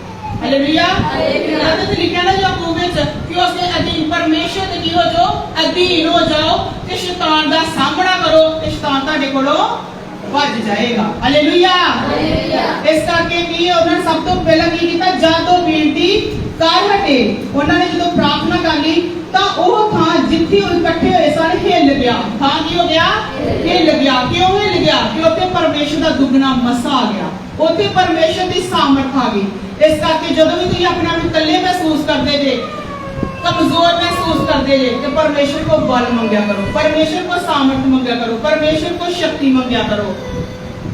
ਹਾਲੇਲੂਇਆ। ਹਾਲੇਲੂਇਆ। ਤੇ ਲਿਖਿਆ ਨਾ ਯਾਕੂਬ ਵਿੱਚ ਕਿ ਉਸਦੇ ਅਧੀਨ, ਪਰਮੇਸ਼ਰ ਦੇ ਕੀ ਹੋ ਜਾਓ, ਅਧੀਨ ਹੋ ਜਾਓ ਤੇ ਸ਼ੈਤਾਨ ਦਾ ਸਾਹਮਣਾ ਕਰੋ ਤੇ ਸ਼ੈਤਾਨ ਤੁਹਾਡੇ ਕੋਲੋਂ ਭੱਜ ਜਾਏਗਾ। ਹਾਲੇਲੂਇਆ। ਇਸ ਕਰਕੇ ਕੀ ਉਹਨਾਂ ਨੇ ਸਭ ਤੋਂ ਪਹਿਲਾਂ ਕੀ ਕੀਤਾ? ਜਦ ਉਹ ਬੇਨਤੀ ਕਰ ਹਟੇ, ਉਹਨਾਂ ਨੇ ਜਦੋਂ ਪ੍ਰਾਰਥਨਾ ਕਰ ਲਈ ਤਾਂ ਉਹ ਥਾਂ ਜਿੱਥੇ ਉਹ ਇਕੱਠੇ ਹੋਏ ਸਨ ਹਿੱਲ ਗਿਆ। ਥਾਂ ਕੀ ਹੋ ਗਿਆ? ਹਿੱਲ ਗਿਆ। ਕਿਉਂ ਹਿੱਲ ਗਿਆ? ਕਿ ਉੱਥੇ ਪਰਮੇਸ਼ਰ ਦਾ ਦੁੱਗਣਾ ਮੱਸਾ ਆ ਗਿਆ, ਉੱਥੇ ਪਰਮੇਸ਼ਰ ਦੀ ਸਾਮਰਥ ਆ ਗਈ। ਇਸ ਕਰਕੇ ਜਦੋਂ ਵੀ ਤੁਸੀਂ ਆਪਣੇ ਆਪ ਨੂੰ ਇਕੱਲੇ ਮਹਿਸੂਸ ਕਰਦੇ ਜੇ, ਕਮਜ਼ੋਰ ਮਹਿਸੂਸ ਕਰਦੇ ਜੇ, ਤੇ ਪਰਮੇਸ਼ਰ ਕੋ ਬਲ ਮੰਗਿਆ ਕਰੋ, ਪਰਮੇਸ਼ਰ ਕੋ ਸਾਮਰਥ ਮੰਗਿਆ ਕਰੋ, ਪਰਮੇਸ਼ਰ ਕੋ ਸ਼ਕਤੀ ਮੰਗਿਆ ਕਰੋ।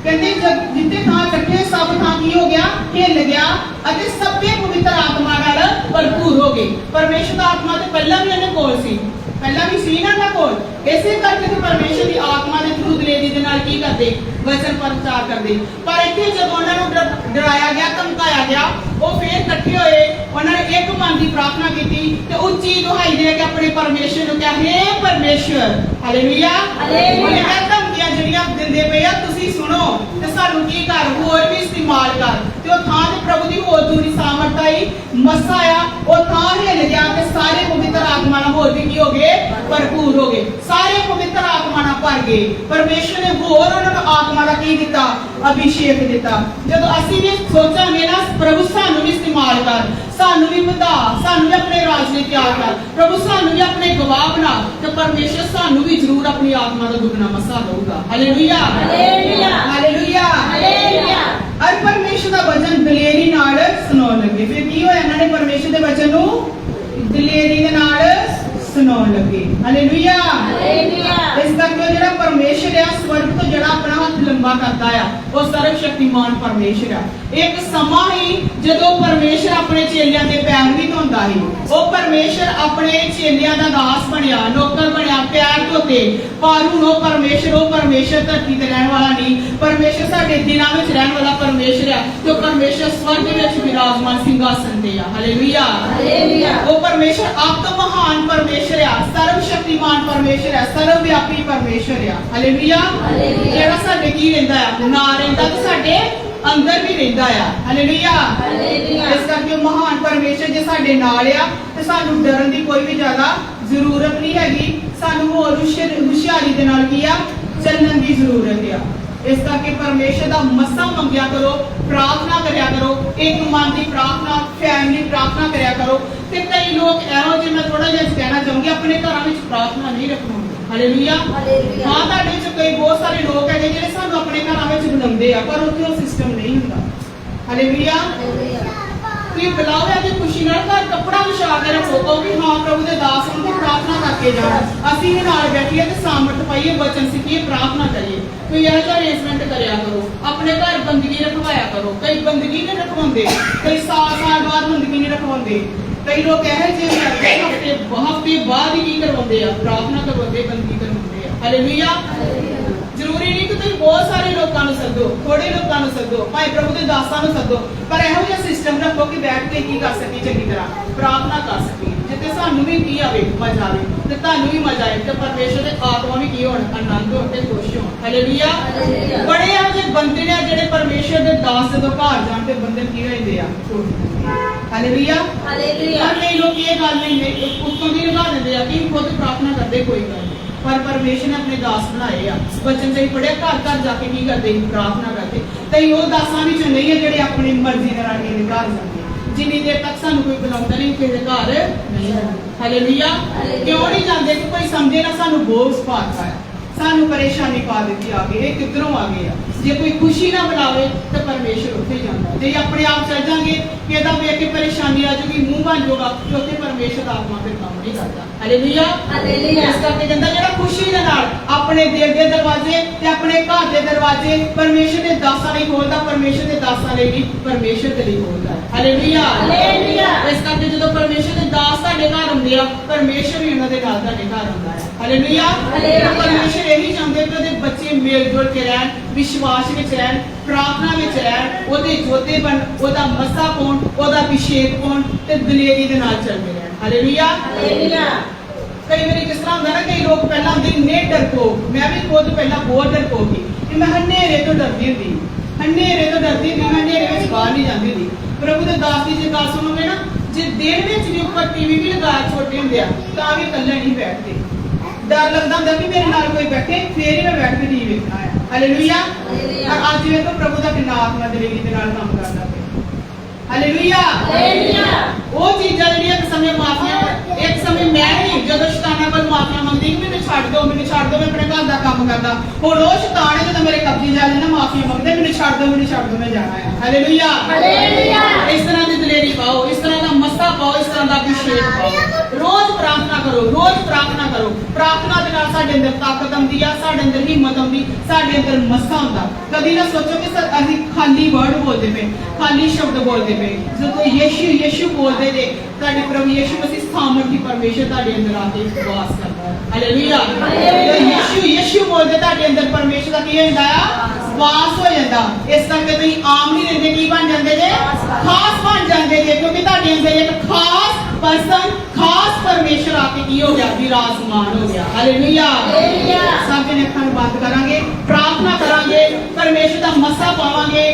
ਕਹਿੰਦੇ ਜਿੱਥੇ ਥਾਂ ਇਕੱਠੇ ਸਭ ਥਾਂ ਕੀ ਹੋ ਗਿਆ? ਹਿੱਲ ਗਿਆ ਅਤੇ ਸਭੇ ਪਵਿੱਤਰ ਆਤਮਾ ਨਾਲ ਭਰਪੂਰ ਹੋ ਗਏ। ਪਰਮੇਸ਼ਰ ਦਾ ਆਤਮਾ ਤੇ ਪਹਿਲਾਂ ਵੀ ਇਹਨਾਂ ਕੋਲ ਸੀ, ਪਹਿਲਾਂ ਵੀ ਸੀ ਨਾ ਇਹਨਾਂ ਕੋਲ। ਇਸੇ ਕਰਕੇ ਤੇ ਪਰਮੇਸ਼ਰ ਦੀ ਆਤਮਾ ਦੇ ਥਰੂ ਦਲੇਰੀ ਦੇ ਨਾਲ ਕੀ ਕਰਦੇ? ਵਚਨ ਪ੍ਰਚਾਰ ਕਰਦੇ। ਪਰ ਇੱਥੇ ਜਦੋਂ ਉਹਨਾਂ ਨੂੰ ਡਰਾਇਆ ਗਿਆ, ਧਮਕਾਇਆ ਗਿਆ, ਉਹ ਫੇਰ ਇਕੱਠੇ ਹੋਏ, ਉਹਨਾਂ ਨੇ ਇੱਕ ਮਨ ਦੀ ਪ੍ਰਾਰਥਨਾ ਕੀਤੀ ਤੇ ਉੱਚੀ ਦੁਹਾਈ ਦੇ ਕੇ ਆਪਣੇ ਪਰਮੇਸ਼ਰ ਨੂੰ ਕਿਹਾ, ਹੇ ਪਰਮੇਸ਼ਰ। ਹਾਲੇਲੂਇਆ। ਉਹਨੇ ਕਿਹਾ ਧਮਕੀਆਂ ਜਿਹੜੀਆਂ ਦਿੰਦੇ ਪਏ ਆ ਤੁਸੀਂ ਸੁਣੋ ਤੇ ਸਾਨੂੰ ਕੀ ਕਰ, ਹੋਰ ਵੀ ਇਸਤੇਮਾਲ ਕਰ। ਤੇ ਉਹ ਥਾਂ ਤੇ ਪ੍ਰਭੂ ਦੀ ਹੋਰ ਦੂਰੀ ਸਾਮਰਥ ਆਈ, ਮੱਸਾ ਆਇਆ, ਉਹ ਥਾਂ ਹਿੱਲ ਗਿਆ ਤੇ ਸਾਰੇ ਪਵਿੱਤਰ ਆਤਮਾ ਨਾਲ ਹੋਰ ਵੀ ਕੀ ਹੋ ਗਏ? ਭਰਪੂਰ ਹੋ ਗਏ। ਸਾਰੇ ਪਵਿੱਤਰ ਆਤਮਾ ਨਾਲ ਭਰ ਗਏ। ਪਰਮੇਸ਼ਰ ਨੇ ਹੋਰ ਉਹਨਾਂ ਨੂੰ ਆਤਮਾ ਦਾ ਕੀ ਦਿੱਤਾ? ਅਭਿਸ਼ੇਕ ਦਿੱਤਾ। ਜਦੋਂ ਅਸੀਂ ਵੀ ਸੋਚਾਂਗੇ ਨਾ ਪ੍ਰਭੂ ਸਾਨੂੰ ਵੀ ਇਸਤੇਮਾਲ ਕਰ, ਸਾਨੂੰ ਵੀ ਵਧਾ, ਸਾਨੂੰ ਵੀ ਆਪਣੇ ਰਾਜ ਲਈ ਤਿਆਰ ਕਰ, ਪ੍ਰਭੂ ਸਾਨੂੰ ਵੀ ਆਪਣੇ ਗਵਾਹ ਬਣਾ ਤੇ ਪਰਮੇਸ਼ਰ ਸਾਨੂੰ ਵੀ ਜ਼ਰੂਰ ਆਪਣੀ ਆਤਮਾ ਦਾ ਦੁੱਗਣਾ ਮਸਾ ਦਊਗਾ। Hallelujah hallelujah hallelujah hallelujah. ਅਰ ਪਰਮੇਸ਼ਰ ਦਾ ਵਚਨ ਦਲੇਰੀ ਨਾਲ ਸੁਣਾਉਣ ਲੱਗੇ। ਫਿਰ ਕੀ ਹੋਇਆ? ਇਹਨਾਂ ਨੇ ਪਰਮੇਸ਼ਰ ਦੇ ਵਚਨ ਨੂੰ ਦਲੇਰੀ ਦੇ ਨਾਲ ਸੁਣਾਉਣ ਲੱਗੇ। Hallelujah hallelujah. ਇਸ ਕਰਕੇ ਉਹ ਜਿਹੜਾ ਪਰਮੇਸ਼ਰ ਆ ਸਵਰਗ ਤੋਂ ਜਿਹੜਾ ਆਪਣਾ ਹੱਥ ਲੰਬਾ ਕਰਦਾ ਆ ਉਹ ਸਰਵ ਸ਼ਕਤੀਮਾਨ ਪਰਮੇਸ਼ਰ ਆ। ਇੱਕ ਸਮਾਂ ਹੀ ਜਦੋਂ ਪਰਮੇਸ਼ਰ ਆਪਣੇ ਚੇਲਿਆਂ ਦੇ ਪੈਰ ਵੀ ਧੋਂਦਾ ਸੀ। ਉਹ ਪਰਮੇਸ਼ਰ ਆਪਣੇ ਚੇਲਿਆਂ ਦਾ ਦਾਸ ਬਣਿਆ, ਨੌਕਰ ਬਣਿਆ, ਪੈਰ ਧੋਤੇ। ਪਰ ਹੁਣ ਉਹ ਪਰਮੇਸ਼ਰ ਧਰਤੀ ਤੇ ਰਹਿਣ ਵਾਲਾ ਨਹੀਂ, ਪਰਮੇਸ਼ਰ ਸਾਡੇ ਦਿਲਾਂ ਵਿੱਚ ਰਹਿਣ ਵਾਲਾ ਪਰਮੇਸ਼ਰ ਆ ਤੇ ਉਹ ਪਰਮੇਸ਼ਰ ਸਵਰਗ ਵਿੱਚ ਵਿਰਾਜਮਾਨ ਸਿੰਘਾਸਨ ਤੇ ਆ। Hallelujah hallelujah. ਉਹ ਪਰਮੇਸ਼ਰ ਆਪ ਤੋਂ ਮਹਾਨ ਪਰਮੇਸ਼ਰ ਆ, ਸਰਵ ਸ਼ਕਤੀਮਾਨ ਪਰਮੇਸ਼ਰ ਆ, ਸਰਵ ਵਿਆਪੀ ਪਰਮੇਸ਼ਰ ਆ। ਹਾਲੇਲੂਇਆ। ਹਾਲੇਲੂਇਆ। ਜਿਹੜਾ ਸਾਡੇ ਕੀ ਰਹਿੰਦਾ ਆ? ਨਾ ਰਹਿੰਦਾ ਤੇ ਸਾਡੇ ਅੰਦਰ ਵੀ ਰਹਿੰਦਾ ਆ। Hallelujah hallelujah. ਇਸ ਕਰਕੇ ਉਹ ਮਹਾਨ ਪਰਮੇਸ਼ਰ ਜੇ ਸਾਡੇ ਨਾਲ ਆ ਤੇ ਸਾਨੂੰ ਡਰਨ ਦੀ ਕੋਈ ਵੀ ਜ਼ਿਆਦਾ ਜ਼ਰੂਰਤ ਨਹੀਂ ਹੈਗੀ। ਸਾਨੂੰ ਹੋਰ ਹੁਸ਼ਿਆਰੀ ਦੇ ਨਾਲ ਕੀ ਆ? ਚੱਲਣ ਦੀ ਜ਼ਰੂਰਤ ਆ। ਇਸ ਕਰਕੇ ਪਰਮੇਸ਼ਰ ਦਾ ਮਸਾ ਮੰਗਿਆ ਕਰੋ, ਪ੍ਰਾਰਥਨਾ ਕਰਿਆ ਕਰੋ, ਇੱਕ ਮਨ ਦੀ ਪ੍ਰਾਰਥਨਾ, ਫੈਮਿਲੀ ਪ੍ਰਾਰਥਨਾ ਕਰਿਆ ਕਰੋ। ਤੇ ਕਈ ਲੋਕ ਇਹੋ ਜਿਹੇ, ਮੈਂ ਥੋੜਾ ਜਿਹਾ ਕਹਿਣਾ ਚਾਹੂੰਗੀ, ਆਪਣੇ ਘਰਾਂ ਵਿੱਚ ਪ੍ਰਾਰਥਨਾ ਨਹੀਂ ਰੱਖਣਗੇ। ਹਾਲੇਲੂਇਆ। ਹਾਲੇਲੂਇਆ। ਹਾਂ, ਤੁਹਾਡੇ ਵਿੱਚ ਕਈ ਬਹੁਤ ਸਾਰੇ ਲੋਕ ਹੈਗੇ ਜਿਹੜੇ ਸਾਨੂੰ ਆਪਣੇ ਘਰਾਂ ਵਿੱਚ ਬੁਲਾਉਂਦੇ ਆ ਪਰ ਉੱਥੇ ਉਹ ਸਿਸਟਮ ਨਹੀਂ ਹੁੰਦਾ। ਹਾਲੇਲੂਇਆ। ਤੁਸੀਂ ਬੁਲਾਓ ਤੇ ਖੁਸ਼ੀ ਨਾਲ ਘਰ ਕੱਪੜਾ ਵਿਛਾ ਕੇ ਰੱਖੋ, ਕਹੋ ਕਿ ਹਾਂ ਪ੍ਰਭੂ ਦੇ ਦਾਸ ਨੂੰ ਪ੍ਰਾਰਥਨਾ ਕਰਕੇ ਜਾਣ। ਅਸੀਂ ਵੀ ਨਾਲ ਬੈਠੀਏ ਤੇ ਸਾਮਰਥ ਪਾਈਏ, ਵਚਨ ਸਿੱਖੀਏ, ਪ੍ਰਾਰਥਨਾ ਕਰੀਏ। ਕੋਈ ਇਹੋ ਜਿਹਾ ਅਰੇਂਜਮੈਂਟ ਕਰਿਆ ਕਰੋ। ਆਪਣੇ ਘਰ ਬੰਦਗੀ ਰਖਵਾਇਆ ਕਰੋ। ਕਈ ਬੰਦਗੀ ਨਹੀਂ ਰਖਵਾਉਂਦੇ, ਕਈ ਸਾਲ ਬਾਅਦ ਬੰਦਗੀ ਨਹੀਂ ਰਖਵਾਉਂਦੇ। ਕਈ ਲੋਕ ਇਹੋ ਜਿਹੇ ਹਫ਼ਤੇ ਬਾਅਦ ਹੀ ਕੀ ਕਰਵਾਉਂਦੇ ਆ? ਪ੍ਰਾਰਥਨਾ ਕਰਵਾਉਂਦੇ, ਬੰਦਗੀ ਕਰਵਾਉਂਦੇ ਆ। ਹਾਲੇਲੂਇਆ। ਜ਼ਰੂਰੀ ਨਹੀਂ ਕਿ ਤੁਸੀਂ ਬਹੁਤ ਸਾਰੇ ਲੋਕਾਂ ਨੂੰ ਸੱਦੋ, ਥੋੜੇ ਲੋਕਾਂ ਨੂੰ ਸੱਦੋ, ਭਾਈ ਪ੍ਰਭੂ ਦੇ ਦਾਸਾਂ ਨੂੰ ਸੱਦੋ, ਪਰ ਇਹੋ ਜਿਹਾ ਸਿਸਟਮ ਰੱਖੋ ਕਿ ਬੈਠ ਕੇ ਕੀ ਕਰ ਸਕੀਏ? ਚੰਗੀ ਤਰ੍ਹਾਂ ਪ੍ਰਾਰਥਨਾ ਕਰ ਸਕੀਏ, ਜਿੱਥੇ ਸਾਨੂੰ ਵੀ ਕੀ ਆਵੇ? ਮਜ਼ਾ ਆਵੇ ਤੇ ਤੁਹਾਨੂੰ ਵੀ ਮਜ਼ਾ ਆਏ ਤੇ ਪਰਮੇਸ਼ਰ ਦੇ ਆਤਮਾ ਵੀ ਕੀ ਹੋਣ? ਆਨੰਦ ਹੋਣ ਤੇ ਖੁਸ਼ ਹੋਣ। ਹਾਲੇਲੂਇਆ। ਬੜੇ ਇਹੋ ਜਿਹੇ ਬੰਦੇ ਨੇ ਜਿਹੜੇ ਪਰਮੇਸ਼ਰ ਦੇ ਦਾਸ ਜਦੋਂ ਘਰ ਜਾਣ ਤੇ ਬੰਦੇ ਕੀ ਹੋ ਜਾਂਦੇ ਆ? Hallelujah hallelujah. ਪਰ ਕਈ ਲੋਕ ਇਹ ਗੱਲ ਨਹੀਂ ਉੱਤੋਂ ਦੀ ਲਗਾ ਦਿੰਦੇ ਆ ਕਿ ਖੁਦ ਪ੍ਰਾਰਥਨਾ ਕਰਦੇ, ਕੋਈ ਗੱਲ ਨਹੀਂ। ਪਰ ਪਰਮੇਸ਼ਰ ਨੇ ਆਪਣੇ ਦਾਸ ਬਣਾਏ ਆ। ਬਚਨ ਚ ਪੜਿਆ ਘਰ ਘਰ ਜਾ ਕੇ ਕੀ ਕਰਦੇ? ਪ੍ਰਾਰਥਨਾ ਕਰਦੇ। ਤੇ ਉਹ ਦਾਸਾਂ ਵਿੱਚ ਨਹੀਂ ਹੈ ਜਿਹੜੇ ਆਪਣੀ ਮਰਜ਼ੀ ਨਾਲ ਕਿਸੇ ਦੇ ਘਰ ਜਾਂਦੇ। ਜਿੰਨੀ ਦੇਰ ਤੱਕ ਸਾਨੂੰ ਕੋਈ ਬੁਲਾਉਂਦਾ ਨਹੀਂ ਕਿਸੇ ਦੇ ਘਰ ਨਹੀਂ ਜਾਂਦੇ। ਹਾਲੇਲੂਇਆ। ਕਿਉਂ ਨਹੀਂ ਜਾਂਦੇ? ਕਿ ਕੋਈ ਸਮਝੇ ਨਾ ਸਾਨੂੰ ਬੋਝ ਪਾਤਾ ਹੈ, ਸਾਨੂੰ ਪਰੇਸ਼ਾਨੀ ਪਾ ਦਿੱਤੀ ਆ ਗਈ, ਇਹ ਕਿੱਧਰੋਂ ਆ ਗਏ ਆ। ਜੇ ਕੋਈ ਖੁਸ਼ੀ ਨਾ ਬੁਲਾਵੇ ਤਾਂ ਪਰਮੇਸ਼ਰ ਉੱਥੇ ਜਾਂਦਾ। ਜੇ ਆਪਣੇ ਆਪ ਚੱਲ ਜਾਂਗੇ ਕਿ ਇਹਦਾ ਵੇਖ ਕੇ ਪਰੇਸ਼ਾਨੀ ਆ ਜੂਗੀ, ਮੂੰਹ ਬਣ ਜਾਊਗਾ, ਕਿ ਉੱਥੇ ਪਰਮੇਸ਼ਰ ਦਾ ਆਤਮਾ ਫਿਰ ਕੰਮ ਨਹੀਂ ਕਰਦਾ। Hallelujah hallelujah. ਇਸ ਕਰਕੇ ਕਹਿੰਦਾ ਜਿਹੜਾ ਖੁਸ਼ੀ ਦੇ ਨਾਲ ਆਪਣੇ ਦਿਲ ਦੇ ਦਰਵਾਜ਼ੇ ਤੇ ਆਪਣੇ ਘਰ ਦੇ ਦਰਵਾਜ਼ੇ ਪਰਮੇਸ਼ਰ ਦੇ ਦਾਸਾਂ ਲਈ ਖੋਲਦਾ, ਪਰਮੇਸ਼ਰ ਦੇ ਦਾਸਾਂ ਲਈ ਨਹੀਂ, ਪਰਮੇਸ਼ਰ ਦੇ ਲਈ ਖੋਲਦਾ। Hallelujah hallelujah. ਇਸ ਕਰਕੇ ਜਦੋਂ ਪਰਮੇਸ਼ਰ ਦੇ ਦਾਸ ਤੁਹਾਡੇ ਘਰ ਆਉਂਦੇ ਆ, ਪਰਮੇਸ਼ਰ ਵੀ ਉਹਨਾਂ ਦੇ ਨਾਲ ਤੁਹਾਡੇ ਘਰ ਆਉਂਦਾ ਹੈ। Hallelujah hallelujah. ਪਰਮੇਸ਼ਰ ਇਹੀ ਚਾਹੁੰਦੇ ਕਿ ਉਹਦੇ ਬੱਚੇ ਮੇਲ ਜੋਲ ਕੇ ਰਹਿਣ, ਵਿਸ਼ਵਾਸ ਵਿੱਚ ਰਹਿਣ, ਪ੍ਰਾਰਥਨਾ ਵਿੱਚ ਰਹਿਣ, ਉਹਦੇ ਜੋਤੇ ਬਣ, ਉਹਦਾ ਮੱਸਾ ਪਾਉਣ, ਉਹਦਾ ਅਭਿਸ਼ੇਕ ਪਾਉਣ ਤੇ ਦਲੇਰੀ ਦੇ ਨਾਲ ਚੱਲਦੇ ਰਹਿਣ। Hallelujah hallelujah. ਕਈ ਵਾਰੀ ਕਿਸ ਤਰ੍ਹਾਂ ਹੁੰਦਾ ਨਾ, ਕਈ ਲੋਕ ਪਹਿਲਾਂ ਹੁੰਦੇ ਨੇ ਡਰਪੋਕ। ਮੈਂ ਵੀ ਖੁਦ ਪਹਿਲਾਂ ਬਹੁਤ ਡਰਪੋਕ ਸੀ ਕਿ ਮੈਂ ਹਨੇਰੇ ਤੋਂ ਡਰਦੀ ਹੁੰਦੀ, ਹਨੇਰੇ ਤੋਂ ਡਰਦੀ ਹੁੰਦੀ, ਮੈਂ ਹਨੇਰੇ ਵਿੱਚ ਬਾਹਰ ਨਹੀਂ ਜਾਂਦੀ ਹੁੰਦੀ। ਪ੍ਰਭੂ ਦੇ ਦਾਸ ਦੀ ਜੇ ਗੱਲ ਸੁਣੋਗੇ ਨਾ, ਜੇ ਦਿਨ ਵਿੱਚ ਵੀ ਉੱਪਰ ਟੀਵੀ ਵੀ ਲਗਾ ਛੋਟੇ ਹੁੰਦੇ ਆ ਤਾਂ ਵੀ ਇਕੱਲੇ ਨਹੀਂ ਬੈਠਦੇ। ਡਰ ਲੱਗਦਾ ਹੁੰਦਾ ਕਿ ਮੇਰੇ ਨਾਲ ਕੋਈ ਬੈਠੇ ਫੇਰ ਹੀ ਮੈਂ ਬੈਠ ਕੇ ਟੀਵੀ ਵੇਖਣਾ ਹੈ। ਹਾਲੇਲੂਇਆ। ਔਰ ਅੱਜ ਵੇਖੋ ਪ੍ਰਭੂ ਦਾ ਕਿੰਨਾ ਆਤਮਾ ਦਲੇਰੀ ਦੇ ਨਾਲ ਕੰਮ ਕਰਦਾ ਪਿਆ। Hallelujah hallelujah. ਉਹ ਚੀਜ਼ਾਂ ਜਿਹੜੀਆਂ ਇੱਕ ਸਮੇਂ ਮਾਫੀਆਂ, ਇੱਕ ਸਮੇਂ ਮੈਂ ਨਹੀਂ, ਜਦੋਂ ਸ਼ੈਤਾਨਾਂ ਕੋਲ ਮਾਫੀਆਂ ਮੰਗਦੀ ਕਿ ਮੈਨੂੰ ਛੱਡ ਦਿਓ, ਮੈਨੂੰ ਛੱਡ ਦਿਓ, ਮੈਂ ਆਪਣੇ ਘਰ ਦਾ ਕੰਮ ਕਰਦਾ। ਹੁਣ ਉਹ ਸ਼ੈਤਾਨ ਜਦੋਂ ਮੇਰੇ ਕਬਜ਼ੇ ਜਾ ਲੈਣਾ ਮਾਫੀਆਂ ਮੰਗਦੇ, ਮੈਨੂੰ ਛੱਡ ਦਿਓ, ਮੈਨੂੰ ਛੱਡ ਦਿਓ, ਮੈਂ ਜਾਣਾ ਹੈ। Hallelujah hallelujah. ਇਸ ਤਰ੍ਹਾਂ ਦੀ ਦਲੇਰੀ ਪਾਓ, ਇਸ ਤਰ੍ਹਾਂ ਦਾ ਮੱਸਾ ਪਾਓ, ਇਸ ਤਰ੍ਹਾਂ ਦਾ ਅਭਿਸ਼ੇਕ ਪਾਓ। ਰੋਜ਼ ਪ੍ਰਾਰਥਨਾ ਕਰੋ, ਰੋਜ਼ ਪ੍ਰਾਰਥਨਾ ਕਰੋ। ਪ੍ਰਾਰਥਨਾ ਦੇ ਨਾਲ ਸਾਡੇ ਅੰਦਰ ਤਾਕਤ ਆਉਂਦੀ ਆ, ਸਾਡੇ ਅੰਦਰ ਹਿੰਮਤ ਆਉਂਦੀ, ਸਾਡੇ ਅੰਦਰ ਮੱਸਾ ਹੁੰਦਾ। ਕਦੀ ਨਾ ਸੋਚੋ ਕਿ ਅਸੀਂ ਖਾਲੀ ਵਰਡ ਬੋਲਦੇ ਪਏ, ਖਾਲੀ ਸ਼ਬਦ ਬੋਲਦੇ ਪਏ। ਜਦੋਂ ਯਿਸੂ ਯਿਸੂ ਬੋਲਦੇ ਨੇ, ਤੁਹਾਡੇ ਪ੍ਰਭੂ ਯਿਸੂ ਮਸੀਹ ਸਾਮਰਥੀ ਪਰਮੇਸ਼ਰ ਤੁਹਾਡੇ ਅੰਦਰ ਆ ਕੇ ਵਾਸ ਕਰਦਾ ਹੈ। ਹਾਲੇਲੂਇਆ ਯਿਸੂ ਯਿਸੂ ਬੋਲਦੇ ਤੁਹਾਡੇ ਅੰਦਰ ਪਰਮੇਸ਼ਰ ਦਾ ਕੀ ਹੁੰਦਾ ਆ? ਵਾਸ ਹੋ ਜਾਂਦਾ। ਇਸ ਕਰਕੇ ਤੁਸੀਂ ਆਮ ਨਹੀਂ ਰਹਿੰਦੇ, ਕੀ ਬਣ ਜਾਂਦੇ ਜੇ? ਖਾਸ ਬਣ ਜਾਂਦੇ ਜੇ, ਕਿਉਂਕਿ ਤੁਹਾਡੇ ਅੰਦਰ ਇੱਕ ਖਾਸ ਪਰਸਨ, ਖਾਸ ਪਰਮੇਸ਼ਰ ਆ ਕੇ ਕੀ ਹੋ ਗਿਆ? ਵਿਰਾਜਮਾਨ ਹੋ ਗਿਆ। ਹਾਲੇਲੂਇਆ ਸਭ ਜਣੇ ਅੱਖਾਂ ਨੂੰ ਬੰਦ ਕਰਾਂਗੇ, ਪ੍ਰਾਰਥਨਾ ਕਰਾਂਗੇ, ਪਰਮੇਸ਼ਰ ਦਾ ਮੱਸਾ ਪਾਵਾਂਗੇ।